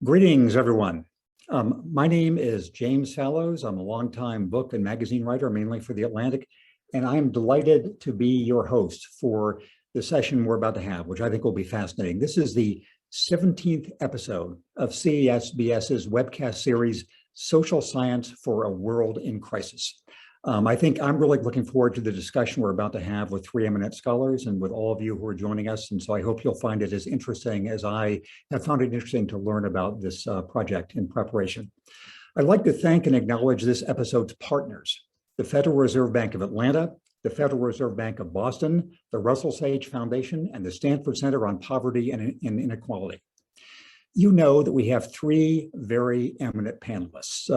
Greetings, everyone. My name is James Fallows. I'm a longtime book and magazine writer, mainly for The Atlantic, and I'm delighted to be your host for the session we're about to have, which I think will be fascinating. This is the 17th episode of CASBS's webcast series, Social Science for a World in Crisis. I think I'm really looking forward to the discussion we're about to have with three eminent scholars and with all of you who are joining us. And so I hope you'll find it as interesting as I have found it interesting to learn about this project in preparation. I'd like to thank and acknowledge this episode's partners, the Federal Reserve Bank of Atlanta, the Federal Reserve Bank of Boston, the Russell Sage Foundation, and the Stanford Center on Poverty and Inequality. You know that we have three very eminent panelists.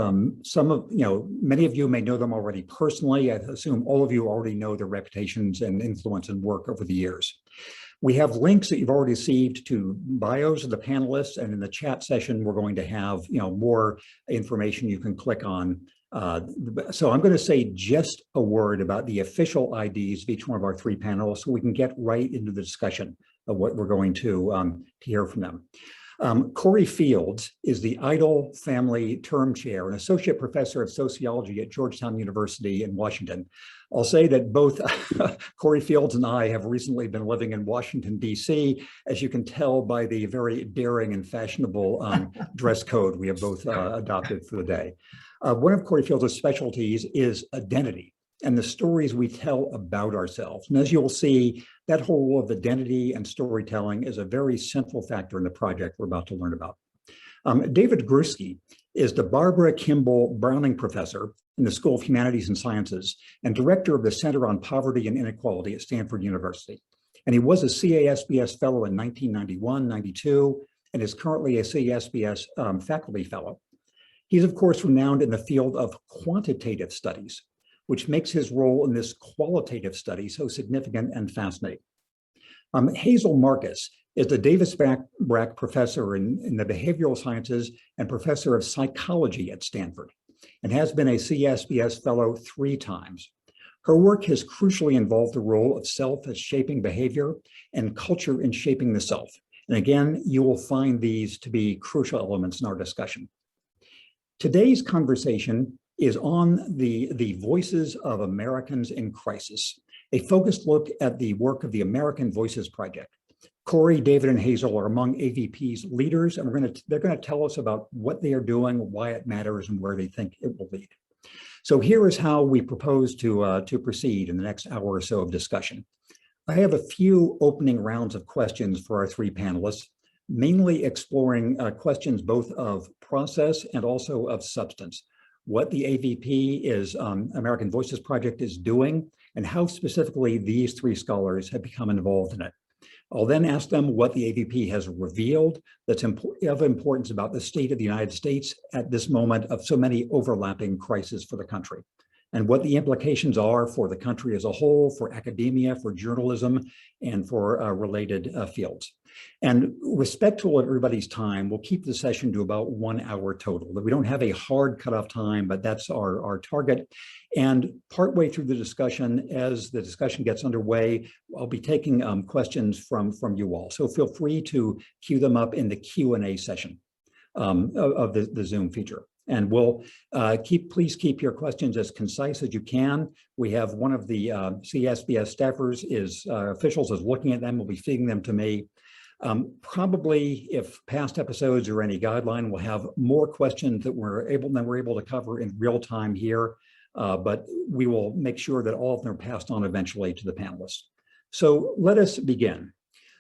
Many of you may know them already personally. I assume all of you already know their reputations and influence and work over the years. We have links that you've already received to bios of the panelists, and in the chat session, we're going to have more information you can click on. So I'm going to say just a word about the official IDs of each one of our three panelists so we can get right into the discussion of what we're going to hear from them. Corey Fields is the Idle Family Term Chair and Associate Professor of Sociology at Georgetown University in Washington. I'll say that both Corey Fields and I have recently been living in Washington, D.C., as you can tell by the very daring and fashionable dress code we have both adopted for the day. One of Corey Fields' specialties is identity and the stories we tell about ourselves. And as you'll see, that whole role of identity and storytelling is a very central factor in the project we're about to learn about. David Grusky is the Barbara Kimball Browning Professor in the School of Humanities and Sciences and Director of the Center on Poverty and Inequality at Stanford University. And he was a CASBS Fellow in 1991-92 and is currently a CASBS Faculty Fellow. He's, of course, renowned in the field of quantitative studies, which makes his role in this qualitative study so significant and fascinating. Hazel Markus is the Davis Brack Professor in the Behavioral Sciences and Professor of Psychology at Stanford, and has been a CASBS Fellow 3 times. Her work has crucially involved the role of self as shaping behavior and culture in shaping the self. And again, you will find these to be crucial elements in our discussion. Today's conversation is on the Voices of Americans in Crisis, a focused look at the work of the American Voices Project. Corey, David, and Hazel are among AVP's leaders, and they're going to tell us about what they are doing, why it matters, and where they think it will lead. So here is how we propose to proceed in the next hour or so of discussion. I have a few opening rounds of questions for our three panelists, mainly exploring questions both of process and also of substance. What the AVP is, American Voices Project is doing, and how specifically these three scholars have become involved in it. I'll then ask them what the AVP has revealed that's of importance about the state of the United States at this moment of so many overlapping crises for the country, and what the implications are for the country as a whole, for academia, for journalism, and for related fields. And respectful of everybody's time, we'll keep the session to about 1 hour total. We don't have a hard cutoff time, but that's our target. And partway through the discussion, as the discussion gets underway, I'll be taking questions from you all. So feel free to queue them up in the Q&A session of the Zoom feature. And we'll please keep your questions as concise as you can. We have one of the CASBS staffers officials is looking at them, will be feeding them to me. Probably if past episodes are any guideline, we'll have more questions that we're able to cover in real time here, but we will make sure that all of them are passed on eventually to the panelists. So let us begin.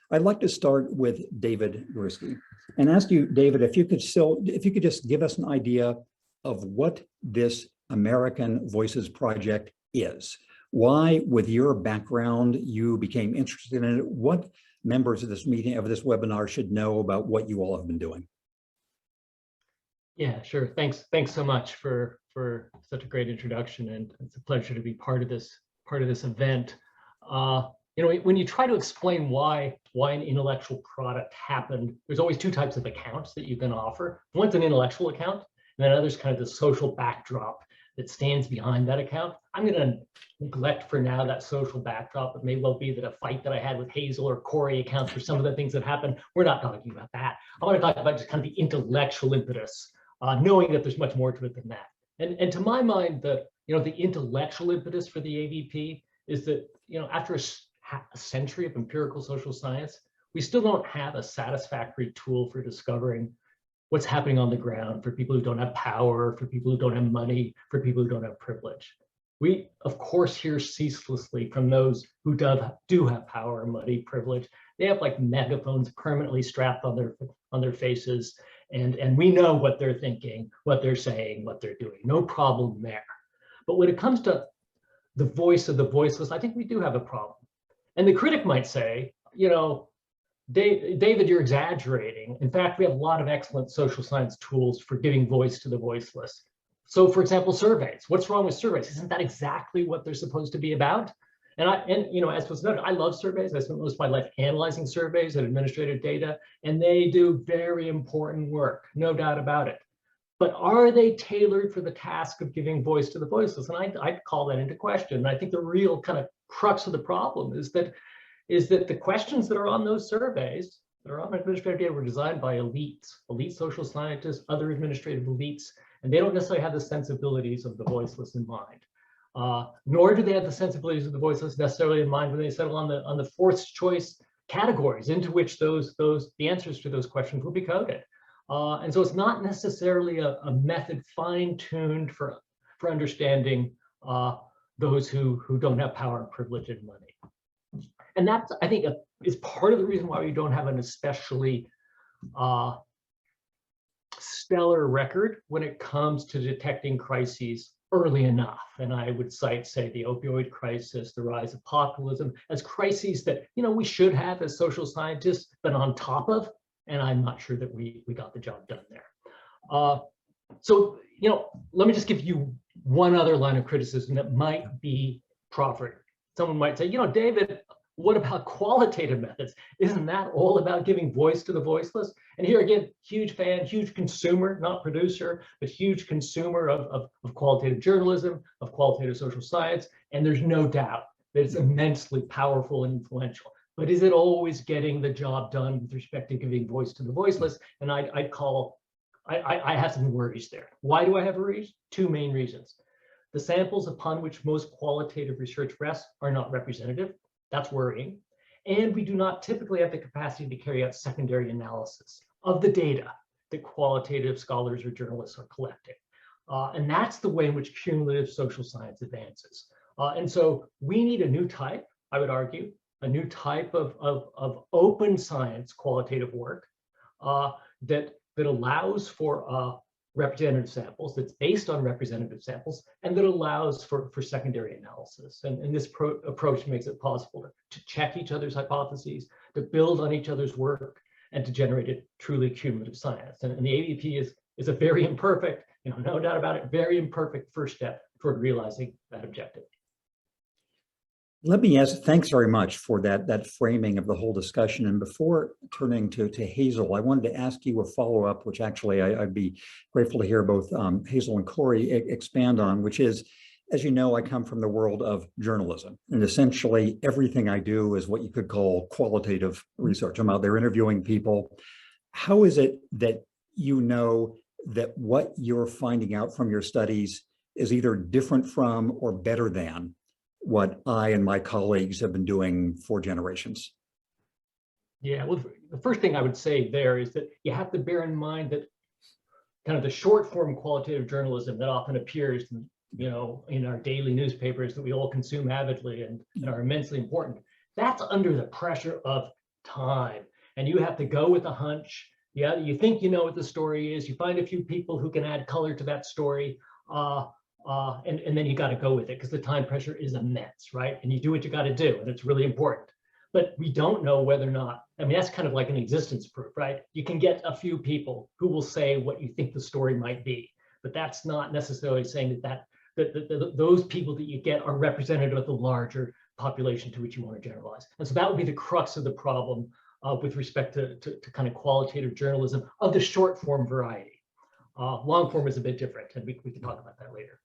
I'd like to start with David Grusky and ask you, David, if you could just give us an idea of what this American Voices Project is. Why, with your background, you became interested in it. What members of this meeting, of this webinar, should know about what you all have been doing? Yeah, sure. Thanks so much for such a great introduction, and it's a pleasure to be part of this event. When you try to explain why an intellectual product happened, there's always 2 types of accounts that you can offer. One's an intellectual account, and then others kind of the social backdrop that stands behind that account. I'm going to neglect for now that social backdrop. It may well be that a fight that I had with Hazel or Corey accounts for some of the things that happened. We're not talking about that. I want to talk about just kind of the intellectual impetus, knowing that there's much more to it than that. And to my mind, the intellectual impetus for the AVP is that, after a century of empirical social science, we still don't have a satisfactory tool for discovering what's happening on the ground for people who don't have power, for people who don't have money, for people who don't have privilege. We, of course, hear ceaselessly from those who do have power, money, privilege. They have like megaphones permanently strapped on their faces, and we know what they're thinking, what they're saying, what they're doing. No problem there. But when it comes to the voice of the voiceless, I think we do have a problem. And the critic might say, David, you're exaggerating. In fact, we have a lot of excellent social science tools for giving voice to the voiceless. So, for example, surveys. What's wrong with surveys? Isn't that exactly what they're supposed to be about? And as was noted, I love surveys. I spent most of my life analyzing surveys and administrative data, and they do very important work, no doubt about it. But are they tailored for the task of giving voice to the voiceless? And I'd call that into question. And I think the real kind of crux of the problem is that the questions that are on those surveys, that are on administrative data, were designed by elite social scientists, other administrative elites, and they don't necessarily have the sensibilities of the voiceless in mind. Nor do they have the sensibilities of the voiceless necessarily in mind when they settle on the fourth choice categories into which the answers to those questions will be coded. And so it's not necessarily a method fine-tuned for understanding those who don't have power, privilege, and money. And that's, I think, is part of the reason why we don't have an especially stellar record when it comes to detecting crises early enough. And I would cite, say, the opioid crisis, the rise of populism, as crises that, we should have as social scientists been on top of. And I'm not sure that we got the job done there. So, let me just give you one other line of criticism that might be proffered. Someone might say, David, what about qualitative methods? Isn't that all about giving voice to the voiceless? And here again, huge fan, huge consumer, not producer, but huge consumer of qualitative journalism, of qualitative social science. And there's no doubt that it's immensely powerful and influential. But is it always getting the job done with respect to giving voice to the voiceless? And I have some worries there. Why do I have worries? Two main reasons. The samples upon which most qualitative research rests are not representative. That's worrying. And we do not typically have the capacity to carry out secondary analysis of the data that qualitative scholars or journalists are collecting. And that's the way in which cumulative social science advances. And so we need a new type, I would argue, a new type of open science qualitative work that allows for representative samples, that's based on representative samples, and that allows for secondary analysis. And this approach makes it possible to check each other's hypotheses, to build on each other's work, and to generate a truly cumulative science. And the AVP is a very imperfect, no doubt about it, very imperfect first step toward realizing that objective. Let me ask, thanks very much for that framing of the whole discussion. And before turning to Hazel, I wanted to ask you a follow-up, which actually I'd be grateful to hear both Hazel and Corey expand on, which is, as you know, I come from the world of journalism. And essentially everything I do is what you could call qualitative research. I'm out there interviewing people. How is it that you know that what you're finding out from your studies is either different from or better than what I and my colleagues have been doing for generations? Yeah, well, the first thing I would say there is that you have to bear in mind that kind of the short form qualitative journalism that often appears, in our daily newspapers that we all consume avidly and are immensely important, that's under the pressure of time. And you have to go with a hunch. Yeah, you think you know what the story is. You find a few people who can add color to that story. And then you got to go with it because the time pressure is immense, right? And you do what you got to do, and it's really important. But we don't know whether or not, that's kind of like an existence proof, right? You can get a few people who will say what you think the story might be, but that's not necessarily saying that those people that you get are representative of the larger population to which you want to generalize. And so that would be the crux of the problem with respect to kind of qualitative journalism of the short form variety. Long form is a bit different, and we can talk about that later.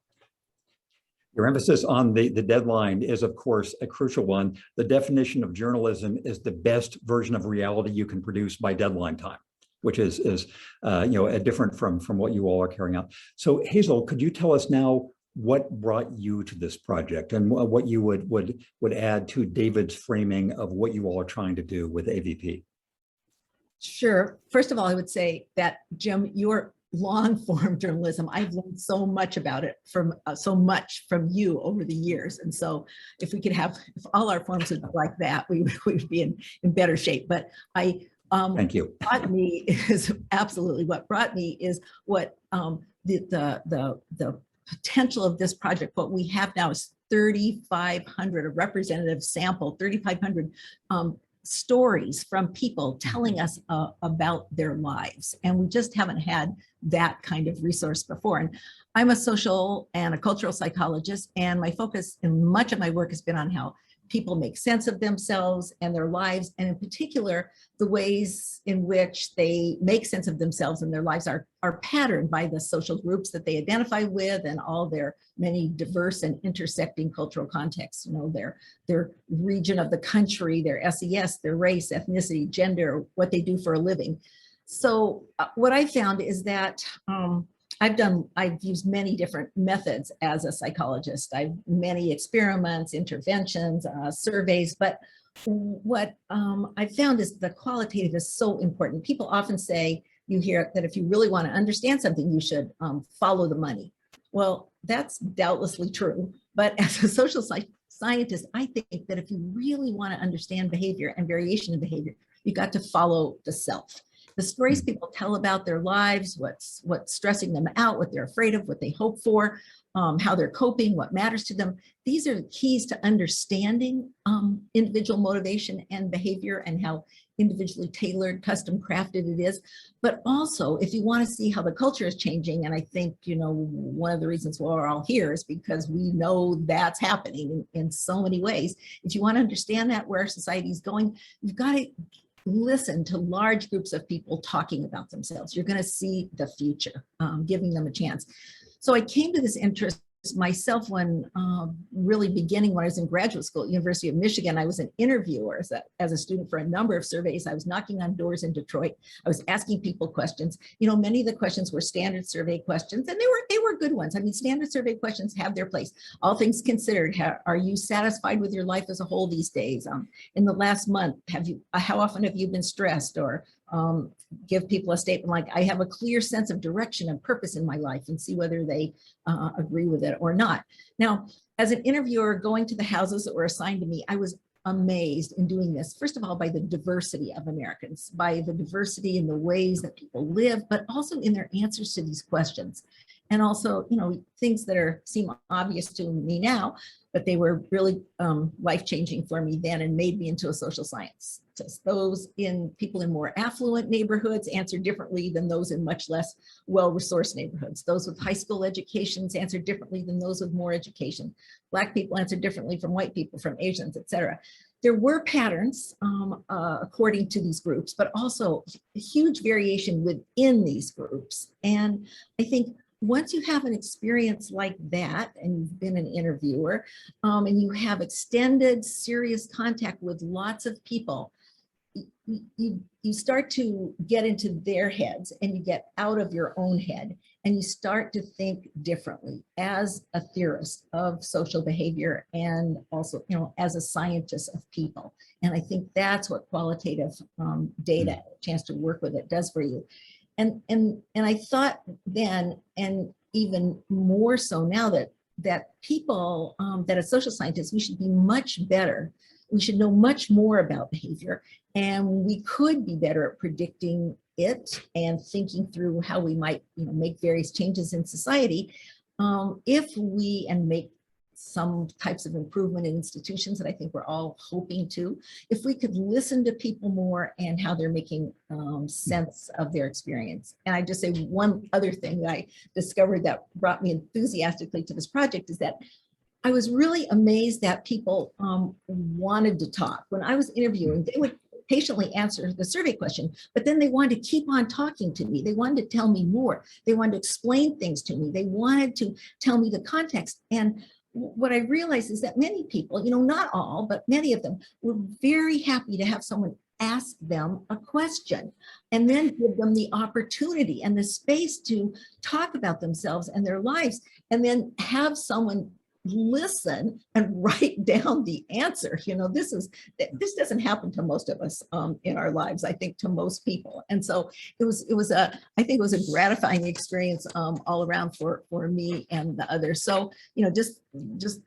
Your emphasis on the deadline is, of course, a crucial one. The definition of journalism is the best version of reality you can produce by deadline time, which is different from what you all are carrying out. So Hazel, could you tell us now what brought you to this project and what you would add to David's framing of what you all are trying to do with AVP? Sure. First of all, I would say that, Jim, your long form journalism, I've learned so much about it from you over the years. And so if we could have, if all our forms would be like that, we would be in better shape. But Thank you. Brought me is absolutely what brought me is what the potential of this project. What we have now is 3,500, a representative sample, 3,500 stories from people telling us about their lives. And we just haven't had that kind of resource before. And I'm a social and a cultural psychologist, and my focus in much of my work has been on how people make sense of themselves and their lives, and in particular, the ways in which they make sense of themselves and their lives are patterned by the social groups that they identify with and all their many diverse and intersecting cultural contexts, their region of the country, their SES, their race, ethnicity, gender, what they do for a living. So what I found is that I've used many different methods as a psychologist. I've many experiments, interventions, surveys, but what I found is the qualitative is so important. People often say, you hear that if you really want to understand something, you should follow the money. Well, that's doubtlessly true, but as a social scientist, I think that if you really want to understand behavior and variation in behavior, you got to follow the self. The stories people tell about their lives, what's stressing them out, what they're afraid of, what they hope for, how they're coping, what matters to them. These are the keys to understanding individual motivation and behavior and how individually tailored, custom crafted it is. But also, if you want to see how the culture is changing, and I think, one of the reasons why we're all here is because we know that's happening in so many ways. If you want to understand that, where our society is going, you've got to listen to large groups of people talking about themselves. You're going to see the future, giving them a chance. So I came to this interest myself when really beginning when I was in graduate school at University of Michigan. I was an interviewer as a student for a number of surveys. I was knocking on doors in Detroit. I was asking people questions. Many of the questions were standard survey questions, and they were good ones. I mean, standard survey questions have their place. All things considered, are you satisfied with your life as a whole these days? In the last month, how often have you been stressed? Or give people a statement like, I have a clear sense of direction and purpose in my life, and see whether they agree with it or not. Now, as an interviewer going to the houses that were assigned to me, I was amazed in doing this, first of all, by the diversity of Americans, by the diversity in the ways that people live, but also in their answers to these questions. And also, things that seem obvious to me now, but they were really life-changing for me then and made me into a social scientist. People in more affluent neighborhoods answer differently than those in much less well-resourced neighborhoods. Those with high school educations answer differently than those with more education. Black people answer differently from white people, from Asians, et cetera. There were patterns according to these groups, but also a huge variation within these groups. And I think once you have an experience like that, and you've been an interviewer, and you have extended, serious contact with lots of people, you start to get into their heads, and you get out of your own head, and you start to think differently as a theorist of social behavior, and also, as a scientist of people. And I think that's what qualitative data, a chance to work with it, does for you. And I thought then, and even more so now, that people, that as social scientists, we should be much better. We should know much more about behavior, and we could be better at predicting it and thinking through how we might, make various changes in society, and make some types of improvement in institutions that I think we're all hoping to, if we could listen to people more and how they're making sense of their experience. And I just say one other thing that I discovered that brought me enthusiastically to this project is that I was really amazed that people wanted to talk. When I was interviewing, they would patiently answer the survey question, but then they wanted to keep on talking to me. They wanted to tell me more. They wanted to explain things to me. They wanted to tell me the context. And what I realized is that many people, not all, but many of them were very happy to have someone ask them a question and then give them the opportunity and the space to talk about themselves and their lives, and then have someone listen and write down the answer. This doesn't happen to most of us in our lives, I think, to most people. And so I think it was a gratifying experience all around for me and the others. So, just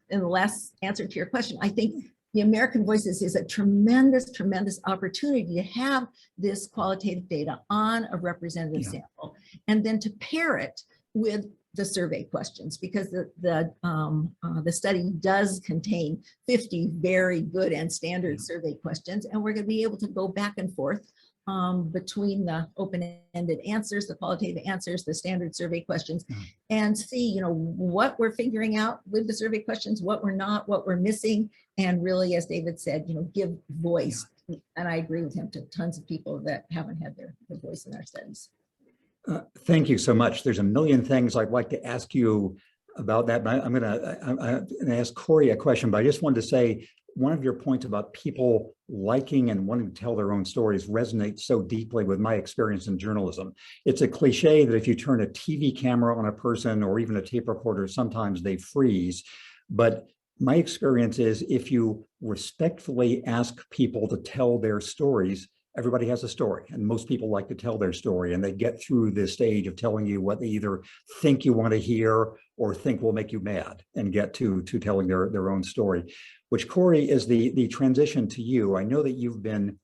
in the last answer to your question, I think the American Voices is a tremendous, tremendous opportunity to have this qualitative data on a representative sample, and then to pair it with the survey questions, because the study does contain 50 very good and standard survey questions, and we're going to be able to go back and forth between the open-ended answers, the qualitative answers, the standard survey questions, and see, what we're figuring out with the survey questions, what we're not, what we're missing, and really, as David said, give voice. And I agree with him, to tons of people that haven't had their voice in our studies. Thank you so much. There's a million things I'd like to ask you about that, but I'm going to ask Corey a question, but I just wanted to say, one of your points about people liking and wanting to tell their own stories resonates so deeply with my experience in journalism. It's a cliche that if you turn a TV camera on a person or even a tape recorder, sometimes they freeze. But my experience is, if you respectfully ask people to tell their stories, everybody has a story, and most people like to tell their story, and they get through this stage of telling you what they either think you want to hear or think will make you mad, and get to telling their own story, which, Corey, is the transition to you. I know that you've been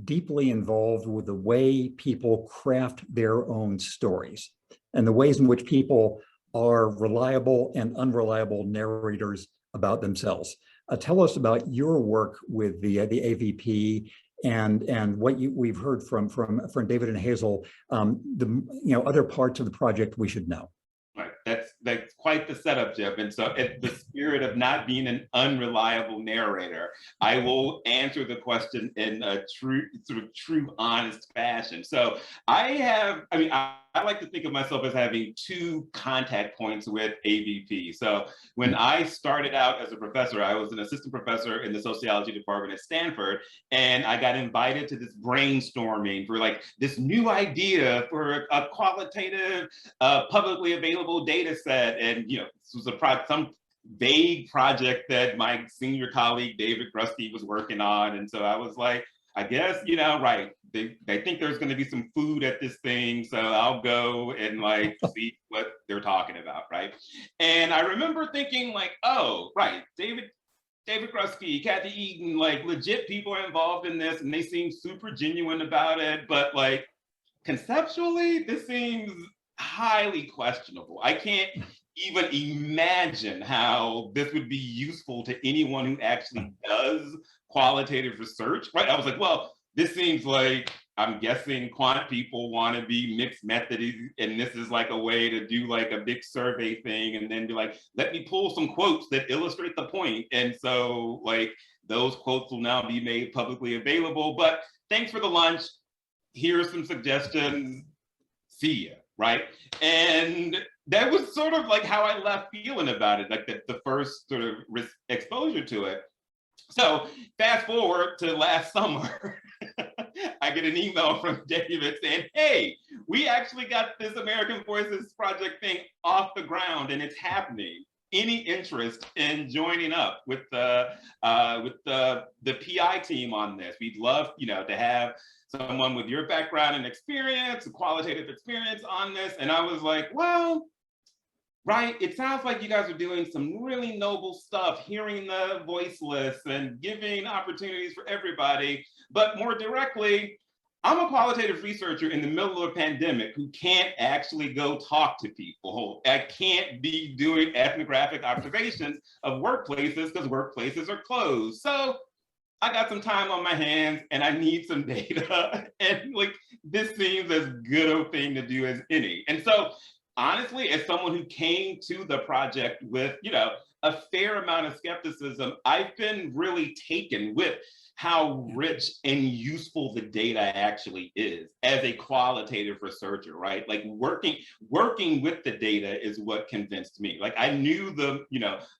deeply involved with the way people craft their own stories and the ways in which people are reliable and unreliable narrators about themselves. Tell us about your work with the AVP and what we've heard from David and Hazel, other parts of the project we should know. Right, that's quite the setup, Jeff. And so, in the spirit of not being an unreliable narrator, I will answer the question in a true, honest fashion. So I like to think of myself as having two contact points with AVP. So when I started out as a professor, I was an assistant professor in the sociology department at Stanford, and I got invited to this brainstorming for this new idea for a qualitative, publicly available data set. And this was some vague project that my senior colleague, David Grusky, was working on. And so I was like, I guess, right, they think there's going to be some food at this thing, so I'll go and see what they're talking about, right? And I remember thinking oh, right, David Grusky, Kathy Eaton, legit people are involved in this, and they seem super genuine about it, but conceptually, this seems highly questionable. I can't even imagine how this would be useful to anyone who actually does qualitative research, right? I was like, well, this seems I'm guessing quant people want to be mixed methods, and this is a way to do a big survey thing, and then be let me pull some quotes that illustrate the point. And so those quotes will now be made publicly available. But thanks for the lunch. Here are some suggestions. See ya, right? And that was sort of how I left feeling about it, the first sort of exposure to it. So fast forward to last summer, I get an email from David saying, hey, we actually got this American Voices project thing off the ground, and it's happening. Any interest in joining up with the PI team on this? We'd love, to have someone with your background and experience, qualitative experience on this. And I was like, well, right, it sounds like you guys are doing some really noble stuff, hearing the voiceless and giving opportunities for everybody. But more directly, I'm a qualitative researcher in the middle of a pandemic who can't actually go talk to people. I can't be doing ethnographic observations of workplaces because workplaces are closed. So I got some time on my hands and I need some data. And this seems as good a thing to do as any. And so honestly, as someone who came to the project with, a fair amount of skepticism, I've been really taken with how rich and useful the data actually is as a qualitative researcher, right? Like working with the data is what convinced me. Like I knew the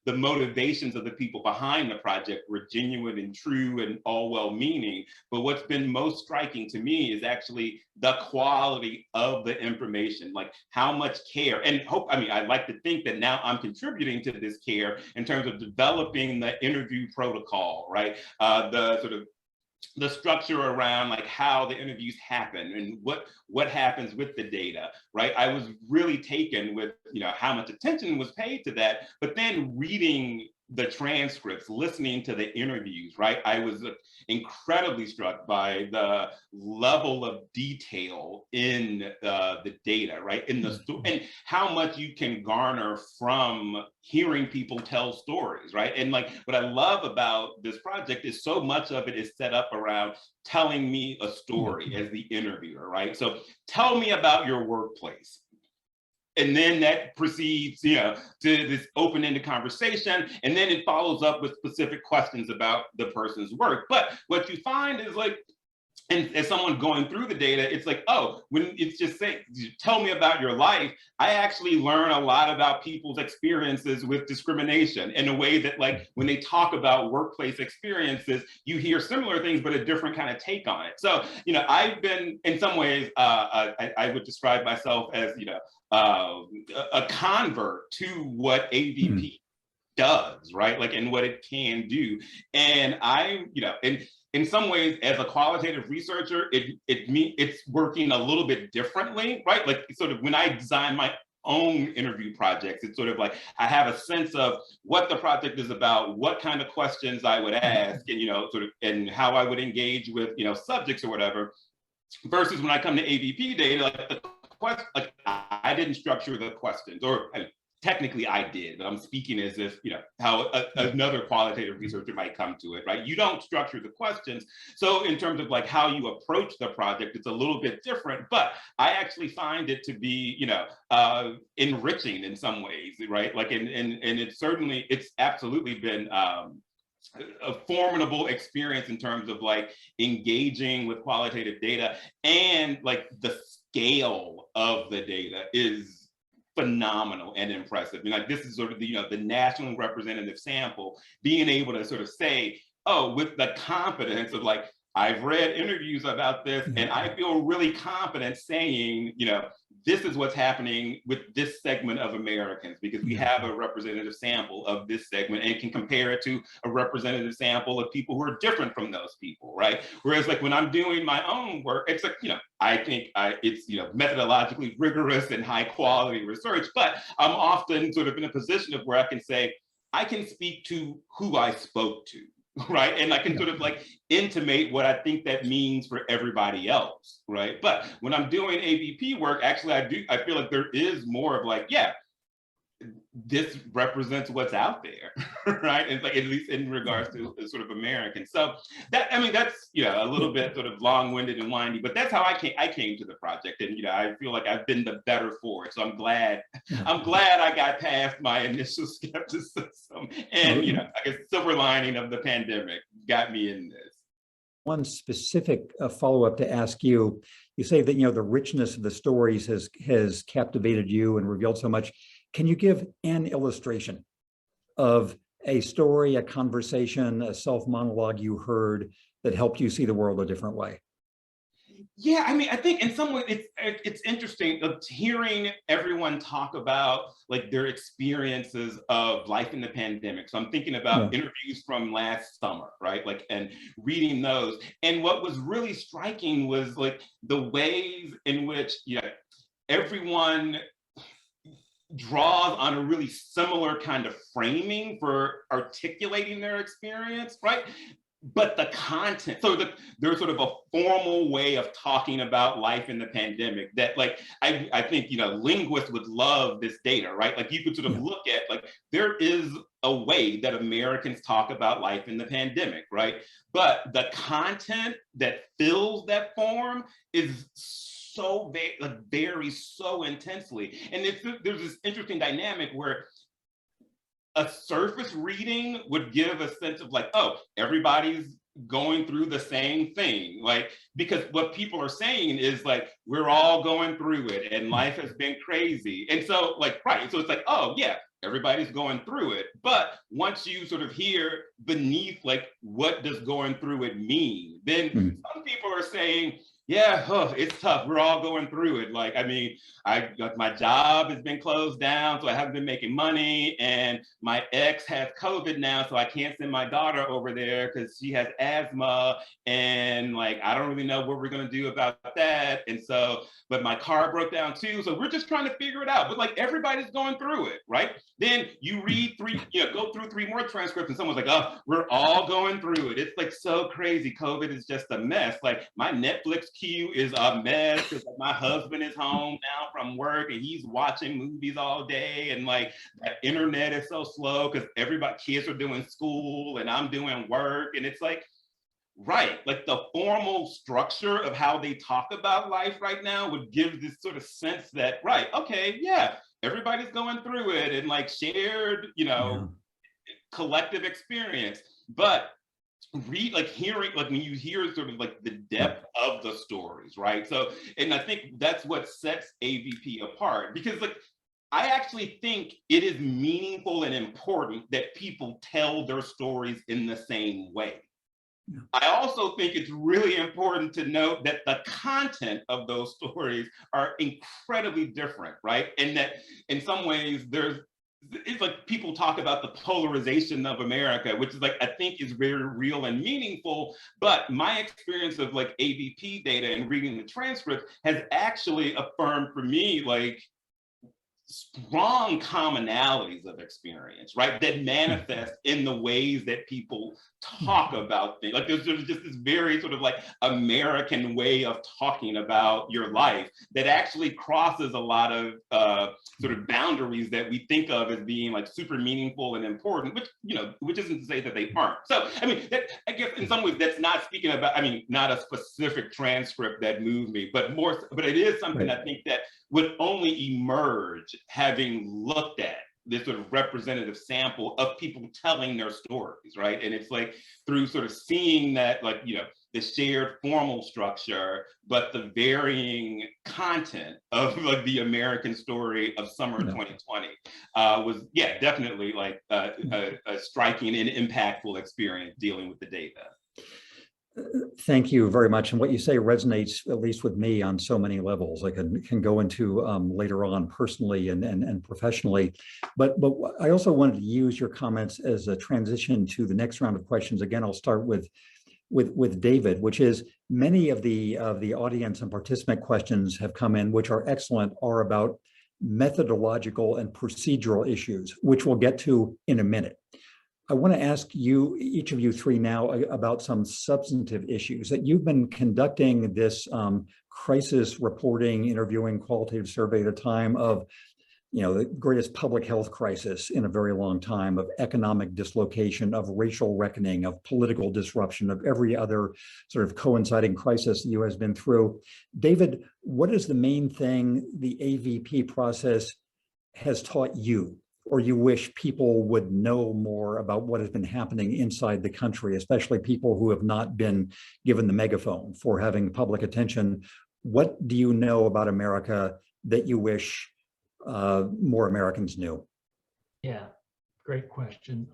motivations of the people behind the project were genuine and true and all well-meaning, but what's been most striking to me is actually the quality of the information, like how much care and hope. I mean, I like to think that now I'm contributing to this care in terms of developing the interview protocol, right? The sort of the structure around like how the interviews happen and what happens with the data, right? I was really taken with how much attention was paid to that, but then reading the transcripts, listening to the interviews, right? I was incredibly struck by the level of detail in the data, right? In the and how much you can garner from hearing people tell stories, right? And like what I love about this project is so much of it is set up around telling me a story as the interviewer, right? So tell me about your workplace. And then that proceeds, to this open-ended conversation, and then it follows up with specific questions about the person's work. But what you find is like, and as someone going through the data, it's like, oh, when it's just saying, tell me about your life, I actually learn a lot about people's experiences with discrimination in a way that like, when they talk about workplace experiences, you hear similar things, but a different kind of take on it. So, I've been, in some ways, I would describe myself as, a convert to what AVP does, right? Like, and what it can do. And I'm, in some ways, as a qualitative researcher, it's working a little bit differently, right? Like sort of when I design my own interview projects, it's sort of like I have a sense of what the project is about, what kind of questions I would ask, and sort of and how I would engage with subjects or whatever. Versus when I come to AVP data, like the question, like I didn't structure the questions, or technically I did, but I'm speaking as if, how another qualitative researcher might come to it, right? You don't structure the questions. So in terms of like how you approach the project, it's a little bit different, but I actually find it to be, enriching in some ways, right? Like, and it's absolutely been, a formidable experience in terms of like engaging with qualitative data, and like the scale of the data is phenomenal and impressive. I mean, like this is sort of the national representative sample, being able to sort of say, oh, with the confidence of like, I've read interviews about this and I feel really confident saying, this is what's happening with this segment of Americans, because we have a representative sample of this segment and can compare it to a representative sample of people who are different from those people, right? Whereas like when I'm doing my own work, it's like, I think it's, methodologically rigorous and high quality research, but I'm often sort of in a position of where I can say, I can speak to who I spoke to. Right. And I can sort of like intimate what I think that means for everybody else. Right. But when I'm doing AVP work, actually, I feel like there is more of like, this represents what's out there. Right. And like, at least in regards to sort of Americans. So that's, a little bit sort of long-winded and windy, but that's how I came to the project. And, I feel like I've been the better for it. So I'm glad I got past my initial skepticism and, I guess silver lining of the pandemic got me in this. One specific follow-up to ask you, you say that, the richness of the stories has captivated you and revealed so much. Can you give an illustration of a story, a conversation, a self-monologue you heard that helped you see the world a different way? Yeah, I think in some way it's interesting hearing everyone talk about like their experiences of life in the pandemic. So I'm thinking about interviews from last summer, right? Like, and reading those. And what was really striking was like the ways in which, everyone draws on a really similar kind of framing for articulating their experience, right? But the content, so there's sort of a formal way of talking about life in the pandemic that like, I think, linguists would love this data, right? Like you could sort of look at like, there is a way that Americans talk about life in the pandemic, right? But the content that fills that form is so varies so intensely. And there's this interesting dynamic where a surface reading would give a sense of like, oh, everybody's going through the same thing. Like, because what people are saying is like, we're all going through it and life has been crazy. And so like, right, so it's like, oh yeah, everybody's going through it. But once you sort of hear beneath, like, what does going through it mean? Then some people are saying, yeah, it's tough. We're all going through it. Like, I mean, my job has been closed down, so I haven't been making money. And my ex has COVID now, so I can't send my daughter over there because she has asthma. And like, I don't really know what we're going to do about that. And so, but my car broke down too. So we're just trying to figure it out. But like, everybody's going through it, right? Then you read go through 3 more transcripts and someone's like, oh, we're all going through it. It's like so crazy. COVID is just a mess. Like my Netflix queue is a mess because my husband is home now from work and he's watching movies all day. And like the internet is so slow because kids are doing school and I'm doing work. And it's like, right, like the formal structure of how they talk about life right now would give this sort of sense that, right, okay, yeah, everybody's going through it and like shared, collective experience. But hearing, like when you hear sort of like the depth of the stories, right? So, and I think that's what sets AVP apart, because like, I actually think it is meaningful and important that people tell their stories in the same way. Yeah. I also think it's really important to note that the content of those stories are incredibly different, right? And that in some ways it's like people talk about the polarization of America, which is like, I think is very real and meaningful. But my experience of like AVP data and reading the transcript has actually affirmed for me like strong commonalities of experience, right? That manifest in the ways that people talk about things. Like there's just this very sort of like American way of talking about your life that actually crosses a lot of sort of boundaries that we think of as being like super meaningful and important, which isn't to say that they aren't. So, I mean, I guess in some ways that's not speaking about, I mean, not a specific transcript that moved me, but it is something I think that would only emerge having looked at this sort of representative sample of people telling their stories, right? And it's like through sort of seeing that, like, the shared formal structure, but the varying content of like the American story of summer 2020 was, definitely like a striking and impactful experience dealing with the data. Thank you very much. And what you say resonates, at least with me, on so many levels. I can go into later on personally and professionally. But I also wanted to use your comments as a transition to the next round of questions. Again, I'll start with David, which is many of the audience and participant questions have come in, which are excellent, are about methodological and procedural issues, which we'll get to in a minute. I want to ask you, each of you three now, about some substantive issues that you've been conducting this crisis reporting, interviewing, qualitative survey at a time of, the greatest public health crisis in a very long time, of economic dislocation, of racial reckoning, of political disruption, of every other sort of coinciding crisis the U.S. has been through. David, what is the main thing the AVP process has taught you, or you wish people would know more about what has been happening inside the country, especially people who have not been given the megaphone for having public attention? What do you know about America that you wish more Americans knew? Yeah, great question.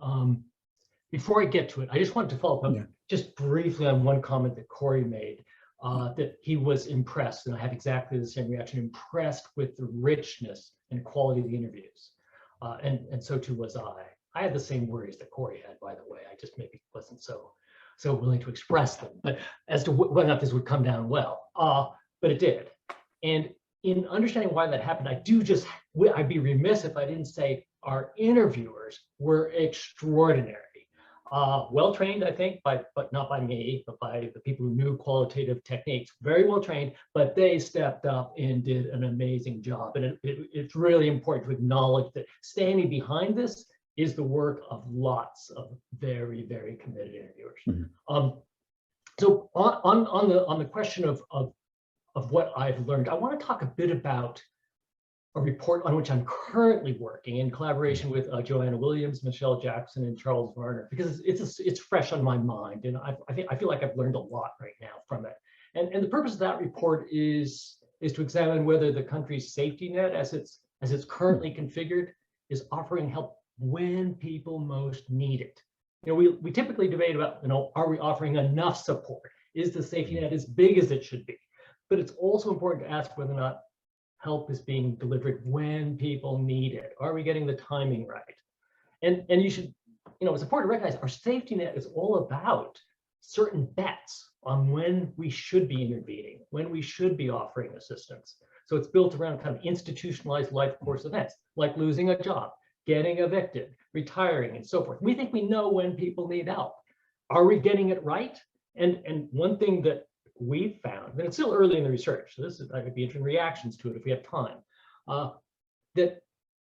Before I get to it, I just wanted to follow up just briefly on one comment that Corey made, that he was impressed, and I had exactly the same reaction, impressed with the richness and quality of the interviews. And so too was I. I had the same worries that Corey had, by the way. I just maybe wasn't so willing to express them, but as to whether or not this would come down well. But it did. And in understanding why that happened, I'd be remiss if I didn't say our interviewers were extraordinary. Well-trained, I think, but not by me, but by the people who knew qualitative techniques. Very well trained, but they stepped up and did an amazing job. And it's really important to acknowledge that standing behind this is the work of lots of very, very committed interviewers. Mm-hmm. So on the question of what I've learned, I want to talk a bit about report on which I'm currently working in collaboration with Joanna Williams, Michelle Jackson, and Charles Varner, because it's fresh on my mind, and I feel like I've learned a lot right now from it. And the purpose of that report is to examine whether the country's safety net, as it's currently configured, is offering help when people most need it. You know, we typically debate about, are we offering enough support? Is the safety net as big as it should be? But it's also important to ask whether or not help is being delivered when people need it. Are we getting the timing right? And you should, it's important to recognize our safety net is all about certain bets on when we should be intervening, when we should be offering assistance. So it's built around kind of institutionalized life course events, like losing a job, getting evicted, retiring, and so forth. We think we know when people need help. Are we getting it right? And one thing that we've found, and it's still early in the research, so I could be interested in reactions to it if we have time, that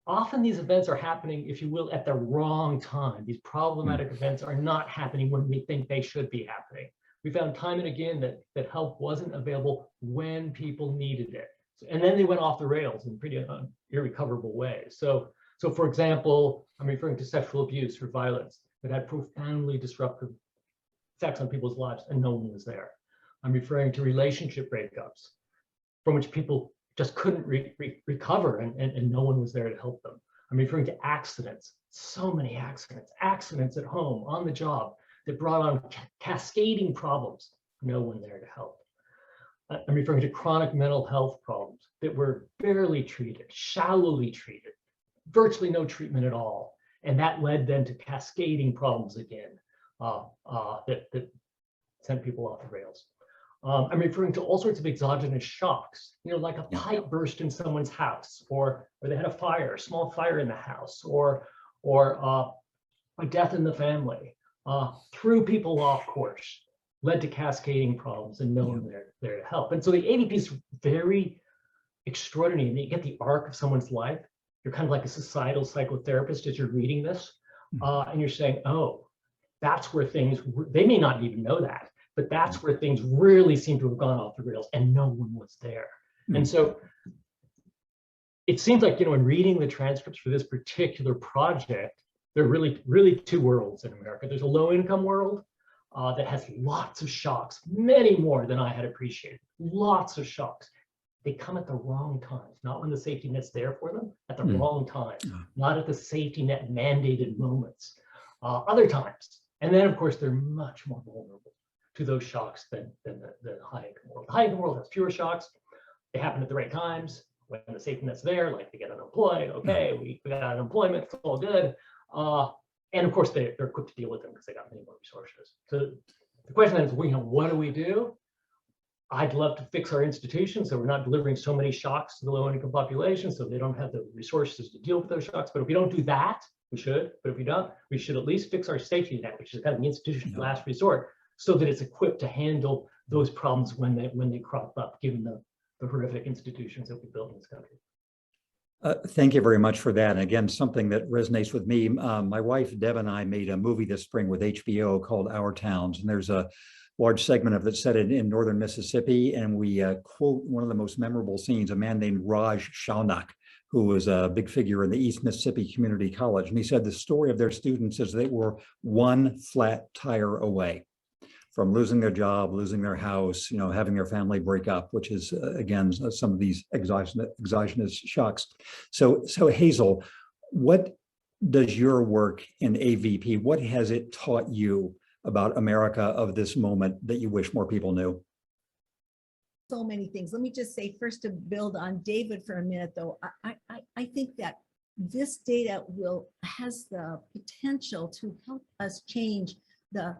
often these events are happening, if you will, at the wrong time. These problematic events are not happening when we think they should be happening. We found time and again that help wasn't available when people needed it. And then they went off the rails in pretty irrecoverable ways. So for example, I'm referring to sexual abuse or violence that had profoundly disruptive effects on people's lives and no one was there. I'm referring to relationship breakups from which people just couldn't recover and no one was there to help them. I'm referring to accidents, so many accidents at home, on the job, that brought on cascading problems, no one there to help. I'm referring to chronic mental health problems that were barely treated, shallowly treated, virtually no treatment at all. And that led then to cascading problems again that sent people off the rails. I'm referring to all sorts of exogenous shocks, like a pipe burst in someone's house, or they had a small fire in the house, or a death in the family, threw people off course, led to cascading problems and no one there to help. And so the AVP is very extraordinary. You get the arc of someone's life. You're kind of like a societal psychotherapist as you're reading this, and you're saying, oh, that's where things, they may not even know that, but that's where things really seem to have gone off the rails and no one was there. And so it seems like, in reading the transcripts for this particular project, there are really two worlds in America. There's a low income world that has lots of shocks, many more than I had appreciated, lots of shocks. They come at the wrong times, not when the safety net's there for them, at the wrong time, not at the safety net mandated moments, other times. And then, of course, they're much more vulnerable to those shocks than the high income world. The high income world has fewer shocks. They happen at the right times when the safety net's there, like they get unemployed. Okay, we got unemployment, it's all good. And of course, they're equipped to deal with them because they got many more resources. So the question then is, what do we do? I'd love to fix our institutions so we're not delivering so many shocks to the low-income population, so they don't have the resources to deal with those shocks. But if we don't do that, we should. But if we don't, we should at least fix our safety net, which is kind of the institution of last resort, so that it's equipped to handle those problems when they crop up, given the horrific institutions that we built in this country. Thank you very much for that. And again, something that resonates with me. My wife, Deb, and I made a movie this spring with HBO called Our Towns. And there's a large segment of it set in northern Mississippi. And we quote one of the most memorable scenes, a man named Raj Shaunak, who was a big figure in the East Mississippi Community College. And he said the story of their students is they were one flat tire away from losing their job, losing their house, having their family break up, which is, again, some of these exogenous shocks. So Hazel, what does your work in AVP, what has it taught you about America of this moment that you wish more people knew? So many things. Let me just say first, to build on David for a minute, though, I think that this data has the potential to help us change the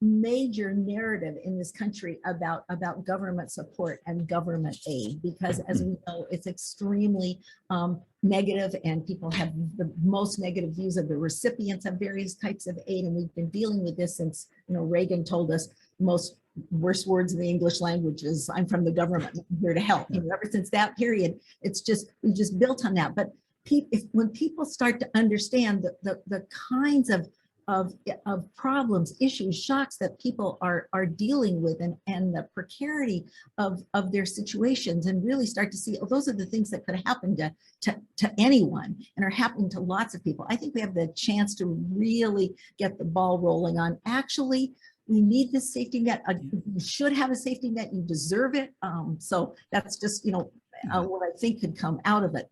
major narrative in this country about government support and government aid, because as we know, it's extremely negative, and people have the most negative views of the recipients of various types of aid. And we've been dealing with this since, Reagan told us most worst words in the English language is, I'm from the government, I'm here to help. Ever since that period, we just built on that. But when people start to understand the kinds of of problems, issues, shocks that people are dealing with, and the precarity of their situations, and really start to see, oh, those are the things that could happen to anyone and are happening to lots of people. I think we have the chance to really get the ball rolling on, actually, we need this safety net. You should have a safety net. You deserve it. So that's just, what I think could come out of it.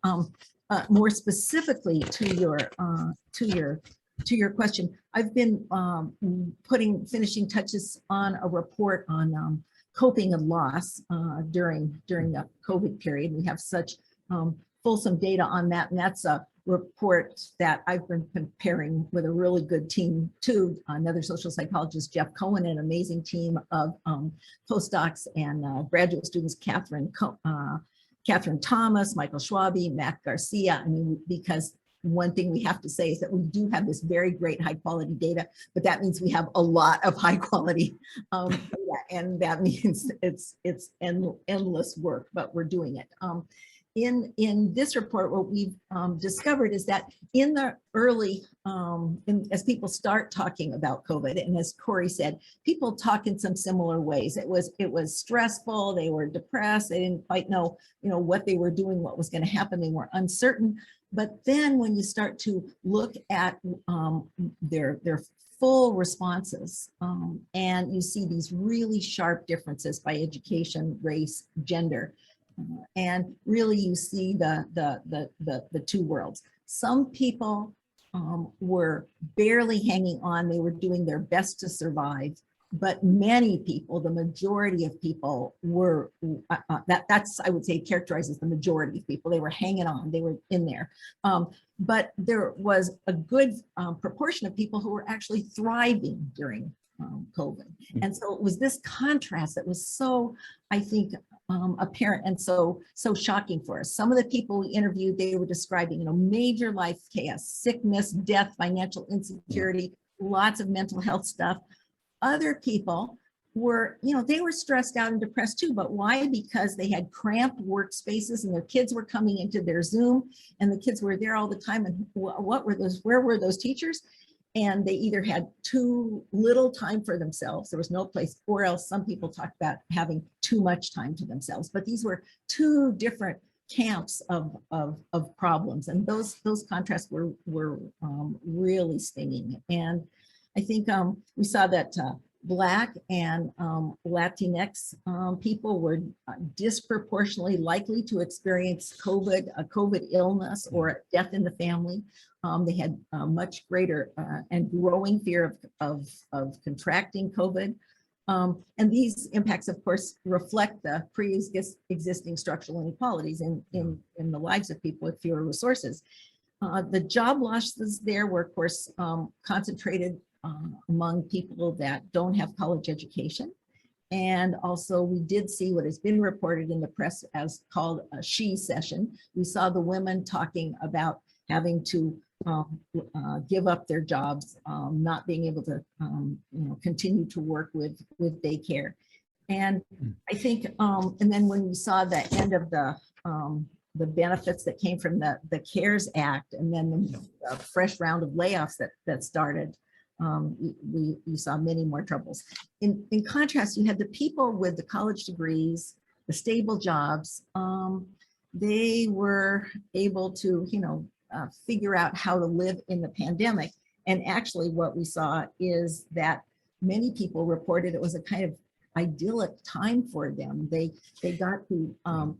More specifically to your question, I've been finishing touches on a report on coping and loss during the COVID period. We have such fulsome data on that, and that's a report that I've been preparing with a really good team too. Another social psychologist, Jeff Cohen, an amazing team of postdocs and graduate students, Catherine Thomas, Michael Schwabe, Matt Garcia. I mean, because one thing we have to say is that we do have this very great high quality data, but that means we have a lot of high quality data, and that means it's endless work, but we're doing it. In this report, what we've discovered is that in the early, as people start talking about COVID, and as Corey said, people talk in some similar ways. It was stressful. They were depressed. They didn't quite know, what they were doing, what was going to happen. They were uncertain. But then when you start to look at their full responses, and you see these really sharp differences by education, race, gender. And really you see the two worlds. Some people were barely hanging on. They were doing their best to survive. But many people, the majority of people were, that's, I would say, characterizes the majority of people. They were hanging on, they were in there. But there was a good proportion of people who were actually thriving during COVID. And so it was this contrast that was so, I think, apparent and so shocking for us. Some of the people we interviewed, they were describing, major life chaos, sickness, death, financial insecurity, lots of mental health stuff. Other people were, they were stressed out and depressed too, but why? Because they had cramped workspaces and their kids were coming into their Zoom and the kids were there all the time. And where were those teachers? And they either had too little time for themselves, there was no place, or else some people talked about having too much time to themselves. But these were two different camps of problems, and those contrasts were really stinging. And I think we saw that Black and Latinx people were disproportionately likely to experience a COVID illness or a death in the family. They had a much greater and growing fear of contracting COVID. And these impacts, of course, reflect the pre-existing structural inequalities in the lives of people with fewer resources. The job losses there were, of course, concentrated among people that don't have college education. And also we did see what has been reported in the press as called a she session. We saw the women talking about having to give up their jobs, not being able to continue to work with daycare. And I think, and then when we saw the end of the benefits that came from the CARES Act, and then the fresh round of layoffs that started, we saw many more troubles. In contrast, you had the people with the college degrees, the stable jobs. They were able to, figure out how to live in the pandemic. And actually what we saw is that many people reported it was a kind of idyllic time for them. They got to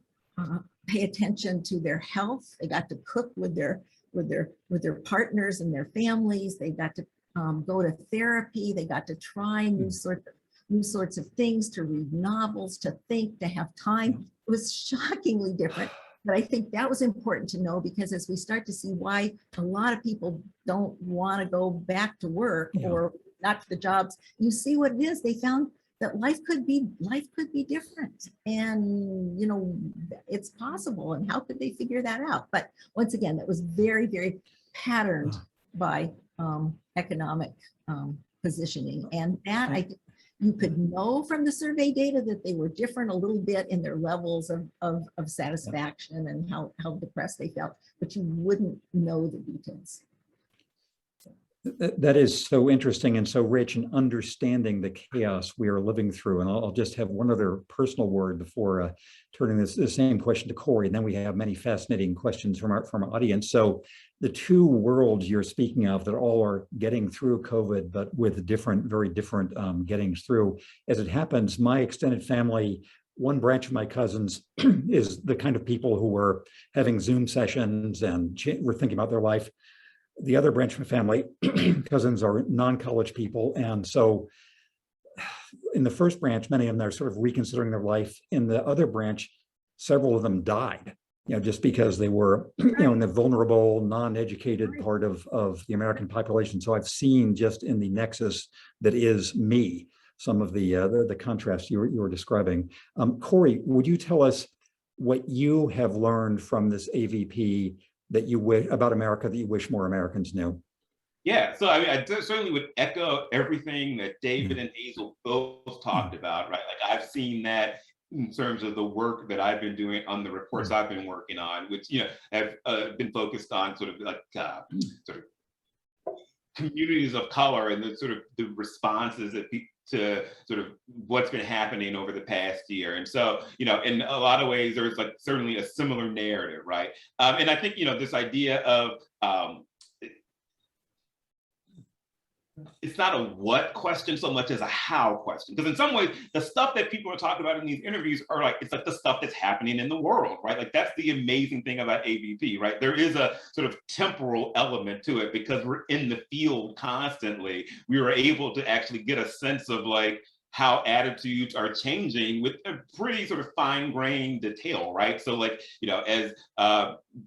pay attention to their health. They got to cook with their partners and their families. They got to go to therapy. They got to try new sorts of things, to read novels, to think, to have time. It was shockingly different. But I think that was important to know, because as we start to see why a lot of people don't want to go back to work or not to the jobs, you see what it is. They found that life could be different, and it's possible. And how could they figure that out? But once again, that was very, very patterned by economic positioning, and that I think you could know from the survey data that they were different a little bit in their levels of satisfaction and how depressed they felt, but you wouldn't know the details. That is so interesting and so rich in understanding the chaos we are living through. And I'll just have one other personal word before turning the same question to Corey. And then we have many fascinating questions from our audience. So the two worlds you're speaking of that all are getting through COVID, but with different, very different gettings through. As it happens, my extended family, one branch of my cousins is the kind of people who were having Zoom sessions and were thinking about their life. The other branch of my family, cousins, are non-college people. And so in the first branch, many of them are sort of reconsidering their life. In the other branch, several of them died, just because they were, in the vulnerable, non-educated part of the American population. So I've seen just in the nexus that is me, some of the contrast you were describing. Corey, would you tell us what you have learned from this AVP that you wish about America that you wish more Americans knew? Yeah, so I mean, I certainly would echo everything that David and Hazel both talked about, right? Like I've seen that in terms of the work that I've been doing on the reports I've been working on, which have been focused on sort of like sort of communities of color and the sort of the responses that to sort of what's been happening over the past year. And so, in a lot of ways, there's like certainly a similar narrative, right? And I think, this idea of, it's not a what question so much as a how question. Because in some ways, the stuff that people are talking about in these interviews are like, it's like the stuff that's happening in the world, right? Like that's the amazing thing about AVP, right? There is a sort of temporal element to it because we're in the field constantly. We were able to actually get a sense of like how attitudes are changing with a pretty sort of fine-grained detail, right? So like, as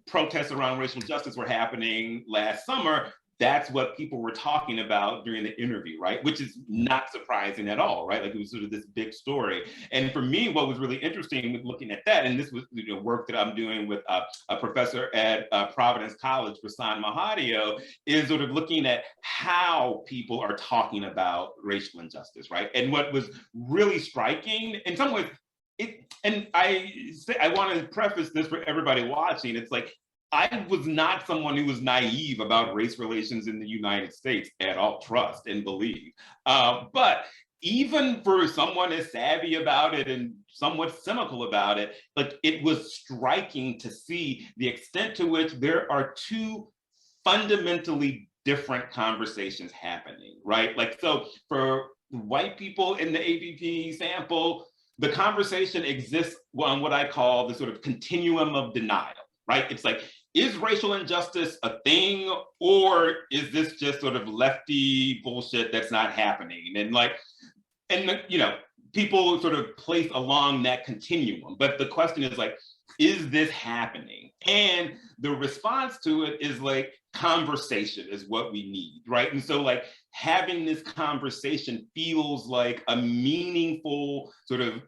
protests around racial justice were happening last summer, that's what people were talking about during the interview, right? Which is not surprising at all, right? Like it was sort of this big story. And for me, what was really interesting with looking at that, and this was work that I'm doing with a professor at Providence College, Rasan Mahadio, is sort of looking at how people are talking about racial injustice, right? And what was really striking, in some ways, and I want to preface this for everybody watching, it's like, I was not someone who was naive about race relations in the United States at all, trust and believe. But even for someone as savvy about it and somewhat cynical about it, like it was striking to see the extent to which there are two fundamentally different conversations happening, right? Like, so for white people in the AVP sample, the conversation exists on what I call the sort of continuum of denial, right? It's like, is racial injustice a thing, or is this just sort of lefty bullshit that's not happening? And like, people sort of place along that continuum. But the question is like, is this happening? And the response to it is like, conversation is what we need, right? And so like having this conversation feels like a meaningful sort of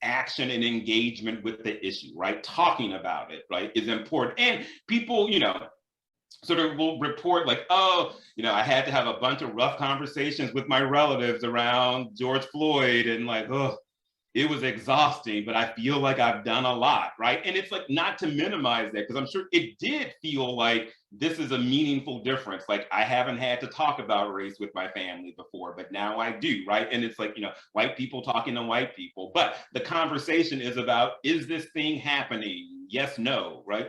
action and engagement with the issue, right? Talking about it, right, is important. And people, sort of will report like, oh, I had to have a bunch of rough conversations with my relatives around George Floyd and like, oh, it was exhausting, but I feel like I've done a lot, right? And it's like not to minimize that, because I'm sure it did feel like this is a meaningful difference. Like I haven't had to talk about race with my family before, but now I do, right? And it's like, white people talking to white people, but the conversation is about, is this thing happening? Yes, no, right?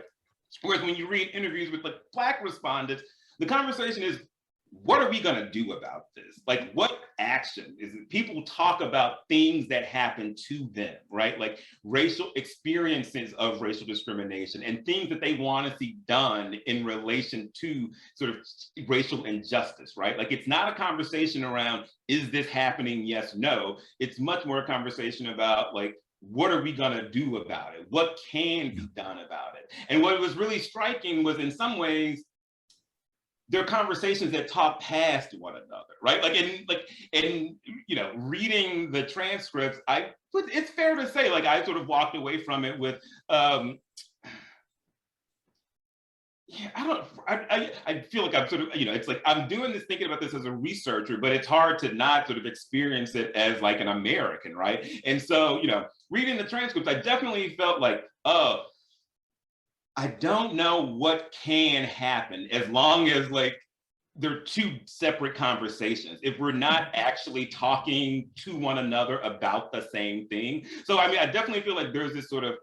Whereas when you read interviews with like Black respondents, the conversation is, what are we going to do about this? Like, what action is it? People talk about things that happen to them, right? Like racial experiences of racial discrimination and things that they want to see done in relation to sort of racial injustice, right? Like, it's not a conversation around, is this happening? Yes, no. It's much more a conversation about like, what are we going to do about it? What can be done about it? And what was really striking was, in some ways, there are conversations that talk past one another, right? Like in reading the transcripts, it's fair to say, like I sort of walked away from it with, I feel like I'm sort of, it's like I'm doing this, thinking about this as a researcher, but it's hard to not sort of experience it as like an American, right? And so, reading the transcripts, I definitely felt like, oh, I don't know what can happen as long as like they're two separate conversations if we're not actually talking to one another about the same thing. So, I mean, I definitely feel like there's this sort of,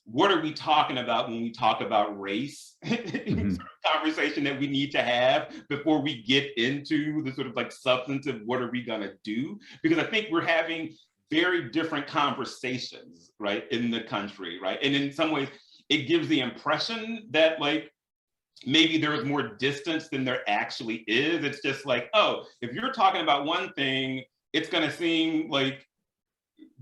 what are we talking about when we talk about race conversation that we need to have before we get into the sort of like substantive, what are we gonna do? Because I think we're having very different conversations, right, in the country, right? And in some ways, it gives the impression that like, maybe there is more distance than there actually is. It's just like, oh, if you're talking about one thing, it's gonna seem like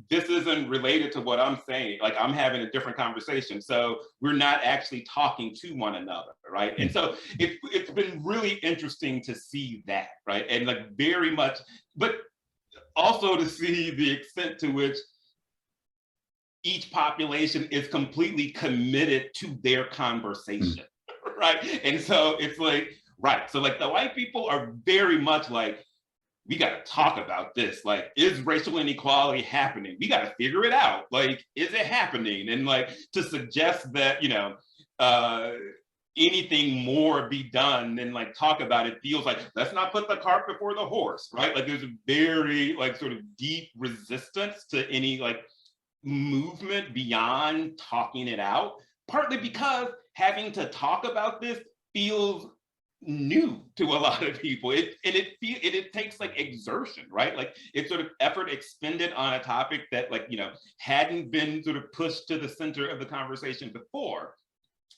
this isn't related to what I'm saying. Like I'm having a different conversation. So we're not actually talking to one another, right? And so it's been really interesting to see that, right? And like very much, but also to see the extent to which each population is completely committed to their conversation, right? And so it's like, right, so like the white people are very much like, we got to talk about this. Like, is racial inequality happening? We got to figure it out. Like, is it happening? And like to suggest that, you know, anything more be done than like talk about it feels like, let's not put the cart before the horse, right? Like there's a very like sort of deep resistance to any like movement beyond talking it out, partly because having to talk about this feels new to a lot of people. It takes like exertion, right? Like it's sort of effort expended on a topic that like, you know, hadn't been sort of pushed to the center of the conversation before.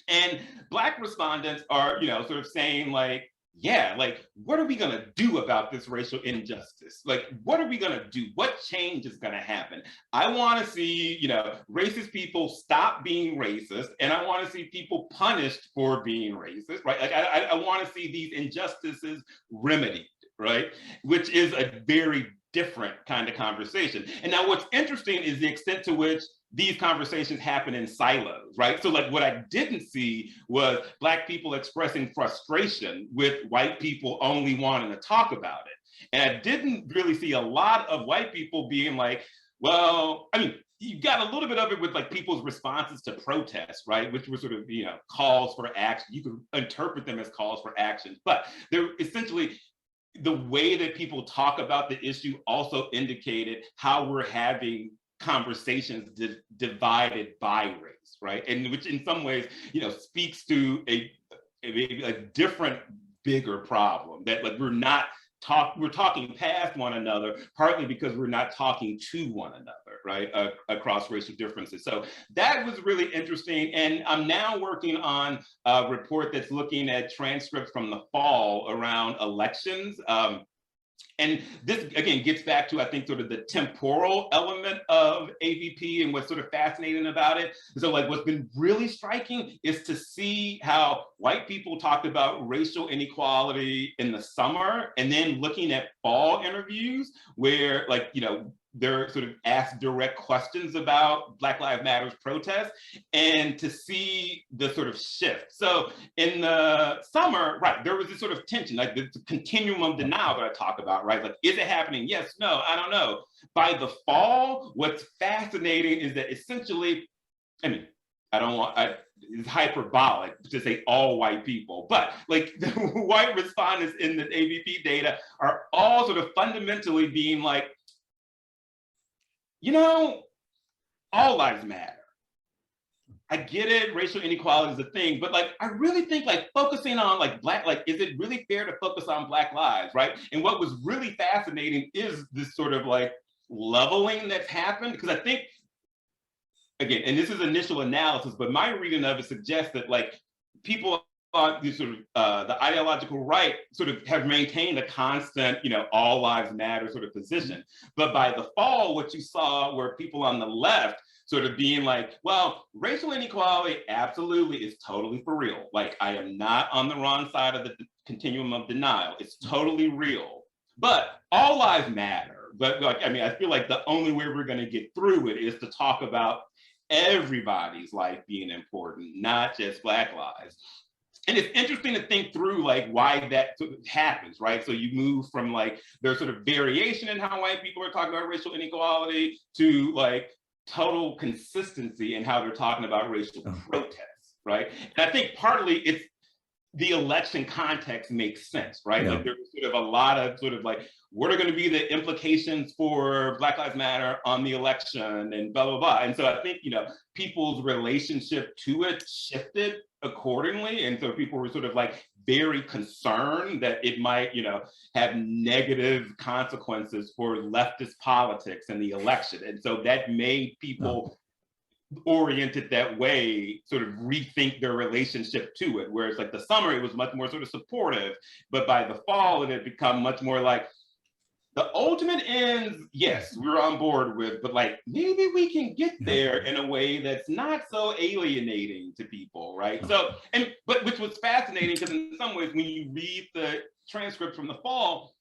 And Black respondents are, you know, sort of saying like, yeah, like, what are we gonna do about this racial injustice? Like, what are we gonna do? What change is gonna happen? I wanna see, you know, racist people stop being racist, and I wanna see people punished for being racist, right? Like, I wanna see these injustices remedied, right? Which is a very different kind of conversation. And now what's interesting is the extent to which these conversations happen in silos, right? So like what I didn't see was Black people expressing frustration with white people only wanting to talk about it. And I didn't really see a lot of white people being like, well, I mean, you got a little bit of it with like people's responses to protests, right? Which were sort of, you know, calls for action. You could interpret them as calls for action, but they're essentially, the way that people talk about the issue also indicated how we're having conversations divided by race, right? And which in some ways, you know, speaks to a different, bigger problem that like we're talking past one another, partly because we're not talking to one another, right? Across racial differences. So that was really interesting. And I'm now working on a report that's looking at transcripts from the fall around elections. And this, again, gets back to, I think, sort of the temporal element of AVP and what's sort of fascinating about it. So like what's been really striking is to see how white people talked about racial inequality in the summer, and then looking at fall interviews where like, you know, they're sort of asked direct questions about Black Lives Matter protests, and to see the sort of shift. So in the summer, right, there was this sort of tension, like the continuum of denial that I talk about, right? Like, is it happening? Yes, no, I don't know. By the fall, what's fascinating is that essentially, I mean, it's hyperbolic to say all white people, but like the white respondents in the AVP data are all sort of fundamentally being like, you know, all lives matter. I get it, racial inequality is a thing, but like, I really think like focusing on like Black, like, is it really fair to focus on Black lives, right? And what was really fascinating is this sort of like leveling that's happened, because I think, again, and this is initial analysis, but my reading of it suggests that like people on the sort of the ideological right sort of have maintained a constant, you know, all lives matter sort of position. But by the fall, what you saw were people on the left sort of being like, well, racial inequality absolutely is totally for real. Like, I am not on the wrong side of the continuum of denial. It's totally real. But all lives matter. But like, I mean, I feel like the only way we're going to get through it is to talk about everybody's life being important, not just Black lives. And it's interesting to think through like why that happens, right? So you move from like there's sort of variation in how white people are talking about racial inequality to like total consistency in how they're talking about racial protests, right? And I think partly it's the election context makes sense, right? Yeah. Like there's sort of a lot of sort of like, what are going to be the implications for Black Lives Matter on the election and blah, blah, blah. And so I think, you know, people's relationship to it shifted accordingly. And so people were sort of like very concerned that it might, you know, have negative consequences for leftist politics in the election. And so that made people oriented that way sort of rethink their relationship to it. Whereas like the summer, it was much more sort of supportive, but by the fall, it had become much more like, the ultimate ends, yes, we're on board with, but like maybe we can get there in a way that's not so alienating to people, right? So, but which was fascinating because in some ways, when you read the transcript from the fall,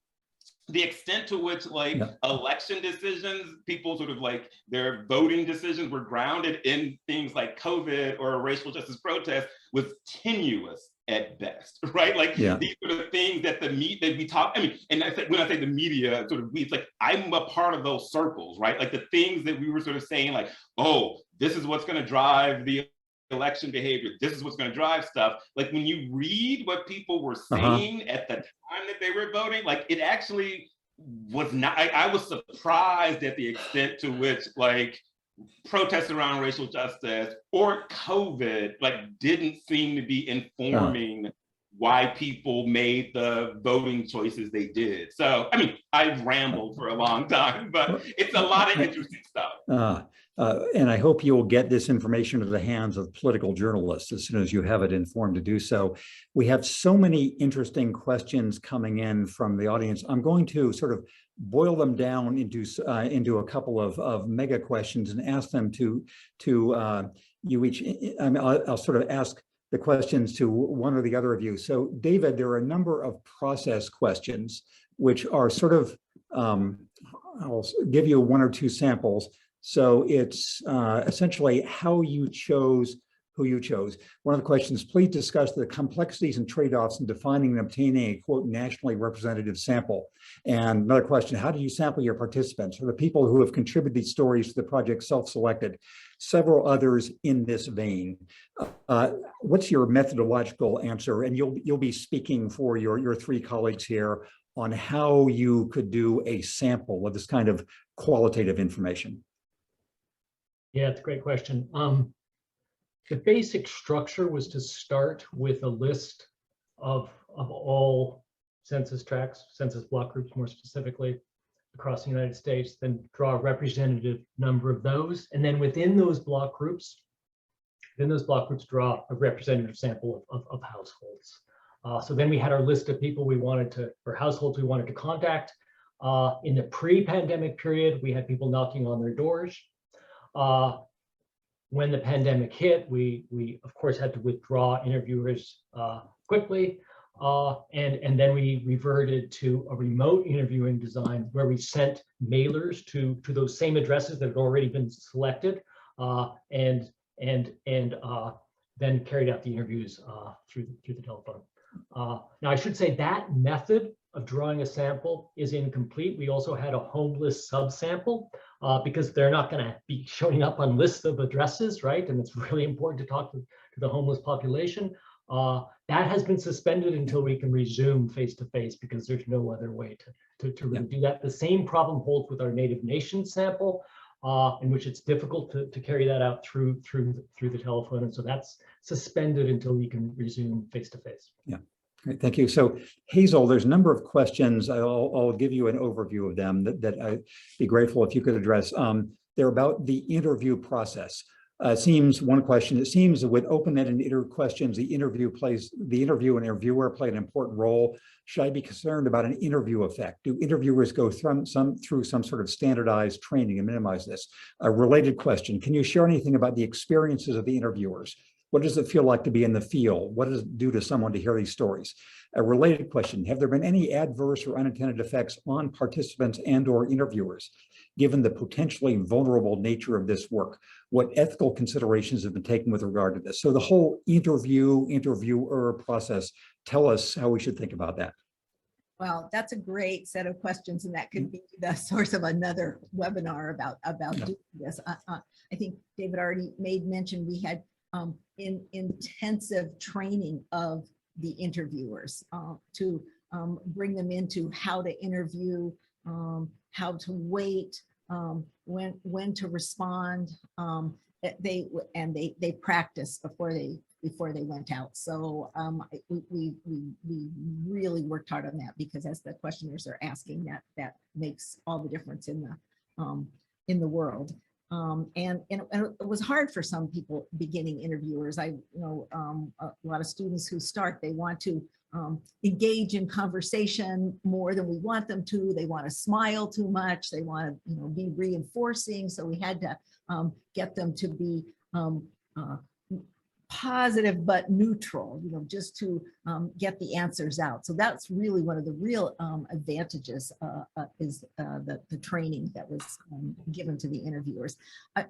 the extent to which like election decisions, people sort of like their voting decisions were grounded in things like COVID or racial justice protests was tenuous at best, right? Like these sort of things that that we talk, I mean, and I said, when I say the media sort of, it's like, I'm a part of those circles, right? Like the things that we were sort of saying like, oh, this is what's gonna drive the election behavior, this is what's going to drive stuff. Like when you read what people were saying at the time that they were voting, like it actually was not, I was surprised at the extent to which like protests around racial justice or COVID like didn't seem to be informing why people made the voting choices they did. So, I mean, I rambled for a long time, but it's a lot of interesting stuff. And I hope you will get this information to the hands of political journalists as soon as you have it informed to do so. We have so many interesting questions coming in from the audience. I'm going to sort of boil them down into a couple of mega questions and ask them to you each. I mean, I'll sort of ask the questions to one or the other of you. So David, there are a number of process questions, which are sort of, I'll give you one or two samples. So it's essentially how you chose who you chose. One of the questions, please discuss the complexities and trade-offs in defining and obtaining a quote nationally representative sample. And another question, how do you sample your participants? Are the people who have contributed these stories to the project self-selected? Several others in this vein. What's your methodological answer? And you'll be speaking for your three colleagues here on how you could do a sample of this kind of qualitative information. Yeah, it's a great question. The basic structure was to start with a list of all census tracts, census block groups more specifically, across the United States, then draw a representative number of those. And then within those block groups, draw a representative sample of households. So then we had our list of people we wanted to, or households we wanted to contact. In the pre-pandemic period, we had people knocking on their doors. When the pandemic hit, we of course had to withdraw interviewers quickly. And then we reverted to a remote interviewing design where we sent mailers to those same addresses that had already been selected, and then carried out the interviews through the telephone. Now I should say that method of drawing a sample is incomplete. We also had a homeless subsample because they're not going to be showing up on lists of addresses, right? And it's really important to talk to the homeless population. That has been suspended until we can resume face-to-face because there's no other way to really do that. The same problem holds with our Native Nation sample, in which it's difficult to carry that out through the telephone. And so that's suspended until we can resume face-to-face. Yeah. Great, thank you. So Hazel, there's a number of questions. I'll give you an overview of them that I'd be grateful if you could address. They're about the interview process. It seems that with open-ended questions, the interview and interviewer play an important role. Should I be concerned about an interview effect? Do interviewers go through some sort of standardized training and minimize this? A related question, can you share anything about the experiences of the interviewers? What does it feel like to be in the field? What does it do to someone to hear these stories? A related question, have there been any adverse or unintended effects on participants and/or interviewers? Given the potentially vulnerable nature of this work, what ethical considerations have been taken with regard to this? So the whole interviewer process, tell us how we should think about that. Well, that's a great set of questions, and that could be the source of another webinar about doing this. I think David already made mention we had intensive training of the interviewers, to bring them into how to interview, how to wait, when to respond. They practiced before they went out. So we really worked hard on that, because as the questionnaires are asking, that makes all the difference in the world. And it was hard for some people, beginning interviewers. A lot of students who start, they want to engage in conversation more than we want them to. They want to smile too much. They want to, be reinforcing. So we had to get them to be positive but neutral, just to get the answers out. So that's really one of the real advantages is the training that was given to the interviewers.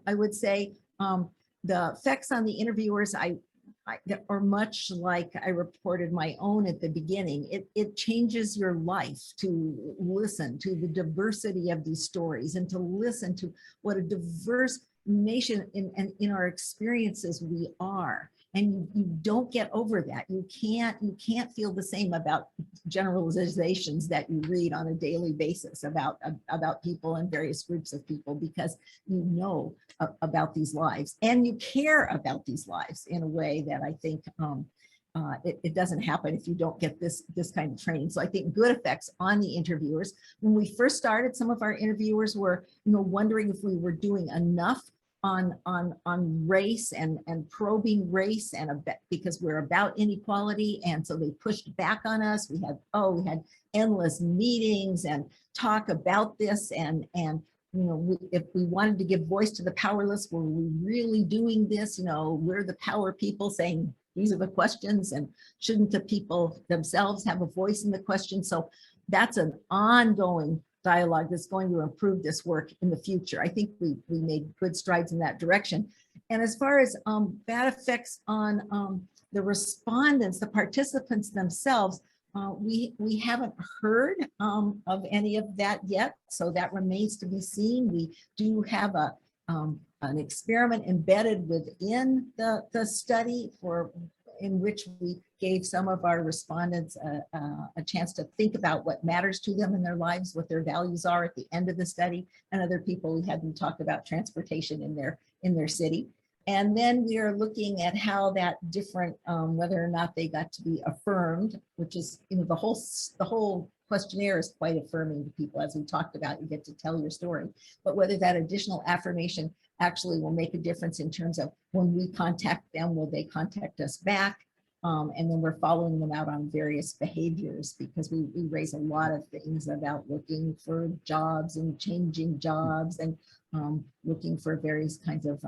I would say the effects on the interviewers are much like I reported my own at the beginning. It changes your life to listen to the diversity of these stories and to listen to what a diverse nation in our experiences we are. And you don't get over that. You can't feel the same about generalizations that you read on a daily basis about people and various groups of people, because you know about these lives and you care about these lives in a way that I think it doesn't happen if you don't get this kind of training. So I think good effects on the interviewers. When we first started, some of our interviewers were wondering if we were doing enough on race and probing race, and because we're about inequality, and so they pushed back on us. We had endless meetings and talk about this, and if we wanted to give voice to the powerless, were we really doing this? We're the power people saying these are the questions, and shouldn't the people themselves have a voice in the question? So that's an ongoing dialogue that's going to improve this work in the future. I think we made good strides in that direction. And as far as bad effects on the respondents, the participants themselves, we haven't heard of any of that yet. So that remains to be seen. We do have an experiment embedded within the study in which we gave some of our respondents a chance to think about what matters to them in their lives, what their values are at the end of the study, and other people we had them talk about transportation in their city. And then we are looking at how that different, whether or not they got to be affirmed, which is, the whole questionnaire is quite affirming to people. As we talked about, you get to tell your story, but whether that additional affirmation actually will make a difference in terms of when we contact them, will they contact us back? And then we're following them out on various behaviors, because we raise a lot of things about looking for jobs and changing jobs, and looking for various kinds of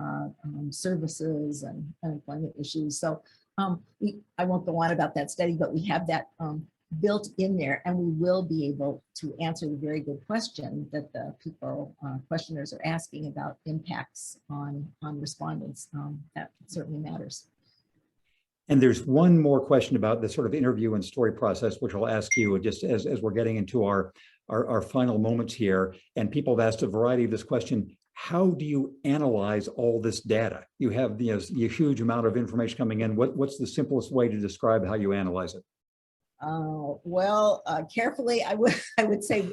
services and unemployment issues. So I won't go on about that study, but we have that built in there, and we will be able to answer the very good question that the questioners are asking about impacts on respondents. That certainly matters. And there's one more question about the sort of interview and story process, which I'll ask you just as we're getting into our final moments here. And people have asked a variety of this question: how do you analyze all this data? You have a huge amount of information coming in. What's the simplest way to describe how you analyze it? Carefully, I would say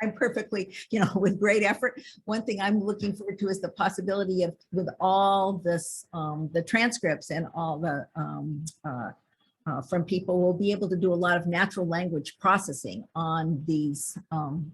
I'm perfectly, with great effort. One thing I'm looking forward to is the possibility of, with all this, the transcripts and all the from people, we'll be able to do a lot of natural language processing on these, on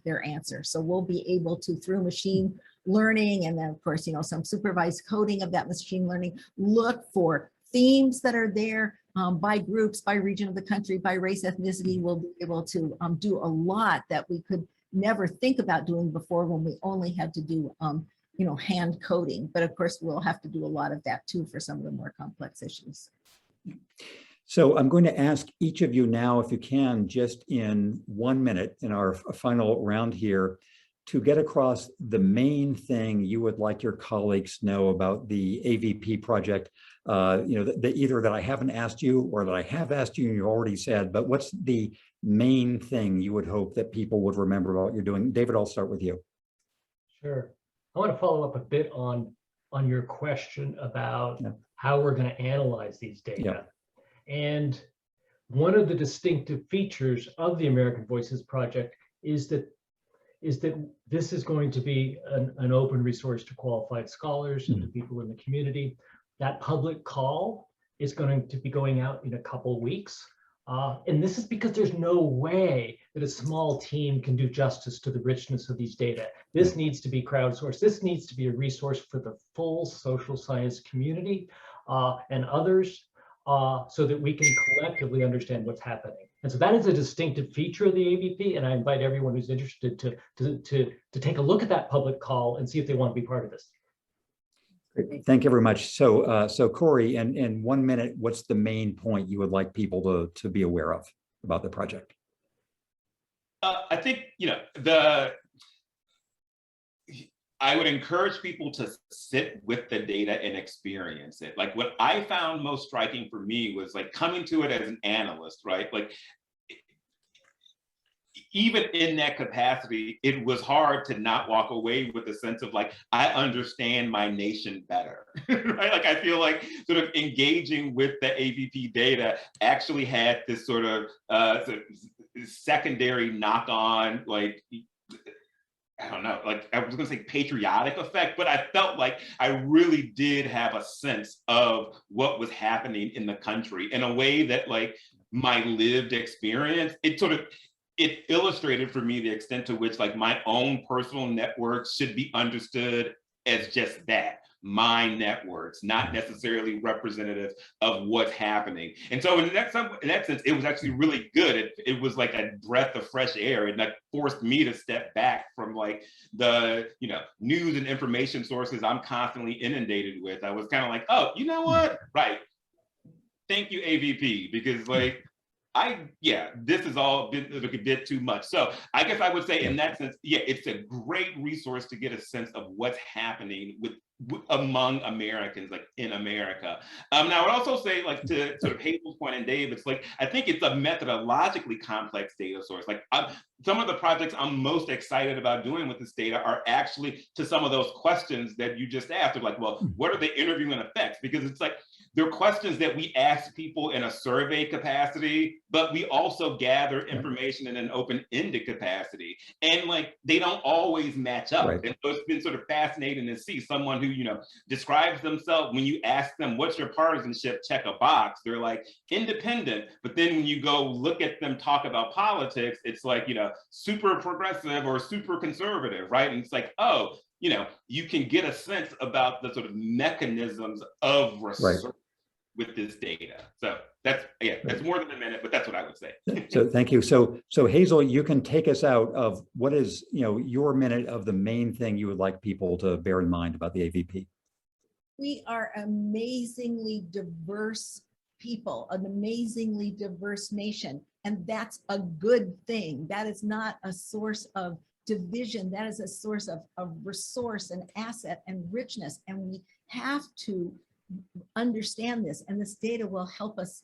their answers. So we'll be able to, through machine learning, and then of course, some supervised coding of that machine learning, look for themes that are there by groups, by region of the country, by race, ethnicity. We'll be able to do a lot that we could never think about doing before, when we only had to do hand coding. But of course, we'll have to do a lot of that too for some of the more complex issues. So I'm going to ask each of you now, if you can, just in 1 minute in our final round here, to get across the main thing you would like your colleagues to know about the AVP project, either that I haven't asked you or that I have asked you and you already said, but what's the main thing you would hope that people would remember about what you're doing? David, I'll start with you. Sure. I want to follow up a bit on your question about how we're going to analyze these data. And one of the distinctive features of the American Voices Project is that this is going to be an open resource to qualified scholars and to people in the community. That public call is going to be going out in a couple weeks. And this is because there's no way that a small team can do justice to the richness of these data. This needs to be crowdsourced. This needs to be a resource for the full social science community and others, so that we can collectively understand what's happening. And so that is a distinctive feature of the AVP, and I invite everyone who's interested to take a look at that public call and see if they want to be part of this. Great. Thank you very much. So Corey, in 1 minute, what's the main point you would like people to be aware of about the project? I think, I would encourage people to sit with the data and experience it. Like, what I found most striking for me was like coming to it as an analyst, right? Like, even in that capacity, it was hard to not walk away with a sense of like, I understand my nation better, right? Like, I feel like sort of engaging with the AVP data actually had this sort of secondary knock-on, like, I don't know, like I was gonna say patriotic effect, but I felt like I really did have a sense of what was happening in the country in a way that, like, my lived experience, it illustrated for me the extent to which, like, my own personal networks should be understood as just that, my networks, not necessarily representative of what's happening. And so in that sense, it was actually really good. It was like a breath of fresh air, and that forced me to step back from like the news and information sources I'm constantly inundated with. I was kind of like, oh, you know what? Right. Thank you, AVP, because like, this has all been a bit too much. So I guess I would say in that sense, it's a great resource to get a sense of what's happening among Americans, like in America. Now I would also say, like, to sort of Hazel's point and Dave, it's like, I think it's a methodologically complex data source. Like, some of the projects I'm most excited about doing with this data are actually to some of those questions that you just asked, of like, well, what are the interviewing effects? Because it's like, they're questions that we ask people in a survey capacity, but we also gather information in an open-ended capacity. And like, they don't always match up. Right. And so it's been sort of fascinating to see someone who, describes themselves, when you ask them, what's your partisanship, check a box, they're like independent. But then when you go look at them talk about politics, it's like, super progressive or super conservative, right? And it's like, oh, you can get a sense about the sort of mechanisms of research. Right. With this data. So that's more than a minute, but that's what I would say. So thank you. So Hazel, you can take us out of what is, your minute of the main thing you would like people to bear in mind about the AVP. We are amazingly diverse people, an amazingly diverse nation, and that's a good thing. That is not a source of division. That is a source of resource and asset and richness, and we have to understand this, and this data will help us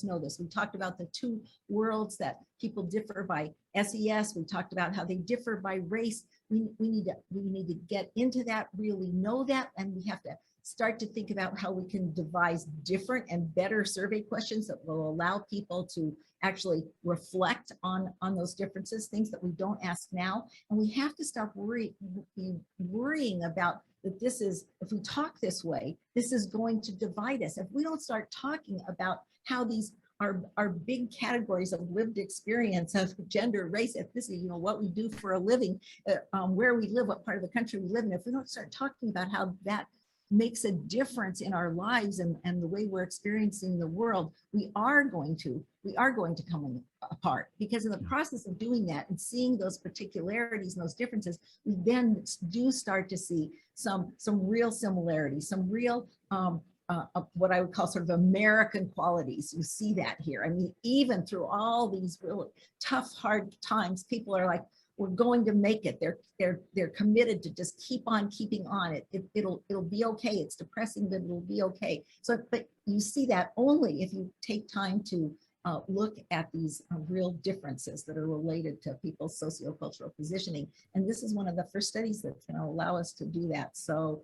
know this. We talked about the two worlds that people differ by SES. We talked about how they differ by race. We need to get into that, really know that, and we have to start to think about how we can devise different and better survey questions that will allow people to actually reflect on those differences, things that we don't ask now. And we have to stop worrying about that this is, if we talk this way, this is going to divide us. If we don't start talking about how these are big categories of lived experience of gender, race, ethnicity, what we do for a living, where we live, what part of the country we live in, if we don't start talking about how that makes a difference in our lives and the way we're experiencing the world, we are going to come apart, because in the process of doing that and seeing those particularities and those differences, we then do start to see some real similarities, some real what I would call sort of American qualities. You see that here. I mean, even through all these really tough, hard times, people are like, we're going to make it. They're committed to just keep on keeping on. It'll be okay. It's depressing, but it'll be okay. So, but you see that only if you take time to look at these real differences that are related to people's sociocultural positioning. And this is one of the first studies that's going to allow us to do that. So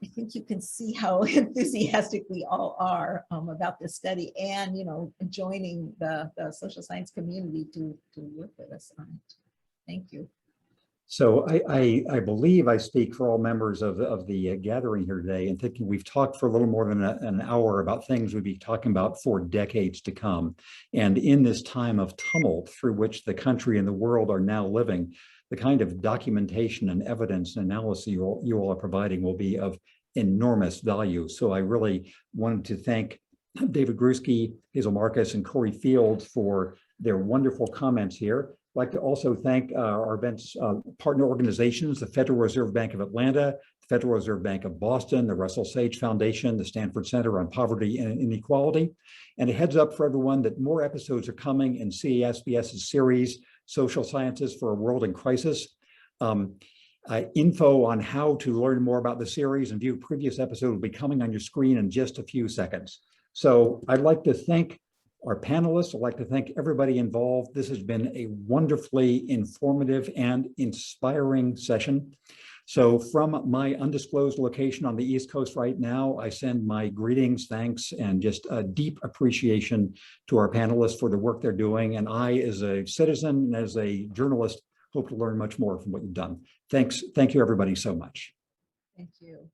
I think you can see how enthusiastic we all are about this study, and joining the social science community to work with us on it. Thank you. So I believe I speak for all members of the gathering here today in thinking we've talked for a little more than an hour about things we'd be talking about for decades to come. And in this time of tumult through which the country and the world are now living, the kind of documentation and evidence and analysis you all are providing will be of enormous value. So I really wanted to thank David Grusky, Hazel Markus, and Corey Fields for their wonderful comments here. I'd like to also thank our event's partner organizations, the Federal Reserve Bank of Atlanta, the Federal Reserve Bank of Boston, the Russell Sage Foundation, the Stanford Center on Poverty and Inequality. And a heads up for everyone that more episodes are coming in CASBS's series, Social Sciences for a World in Crisis. Info on how to learn more about the series and view previous episodes will be coming on your screen in just a few seconds. So I'd like to thank our panelists. I'd like to thank everybody involved. This has been a wonderfully informative and inspiring session. So from my undisclosed location on the East Coast right now, I send my greetings, thanks, and just a deep appreciation to our panelists for the work they're doing. And I, as a citizen and as a journalist, hope to learn much more from what you've done. Thanks. Thank you, everybody, so much. Thank you.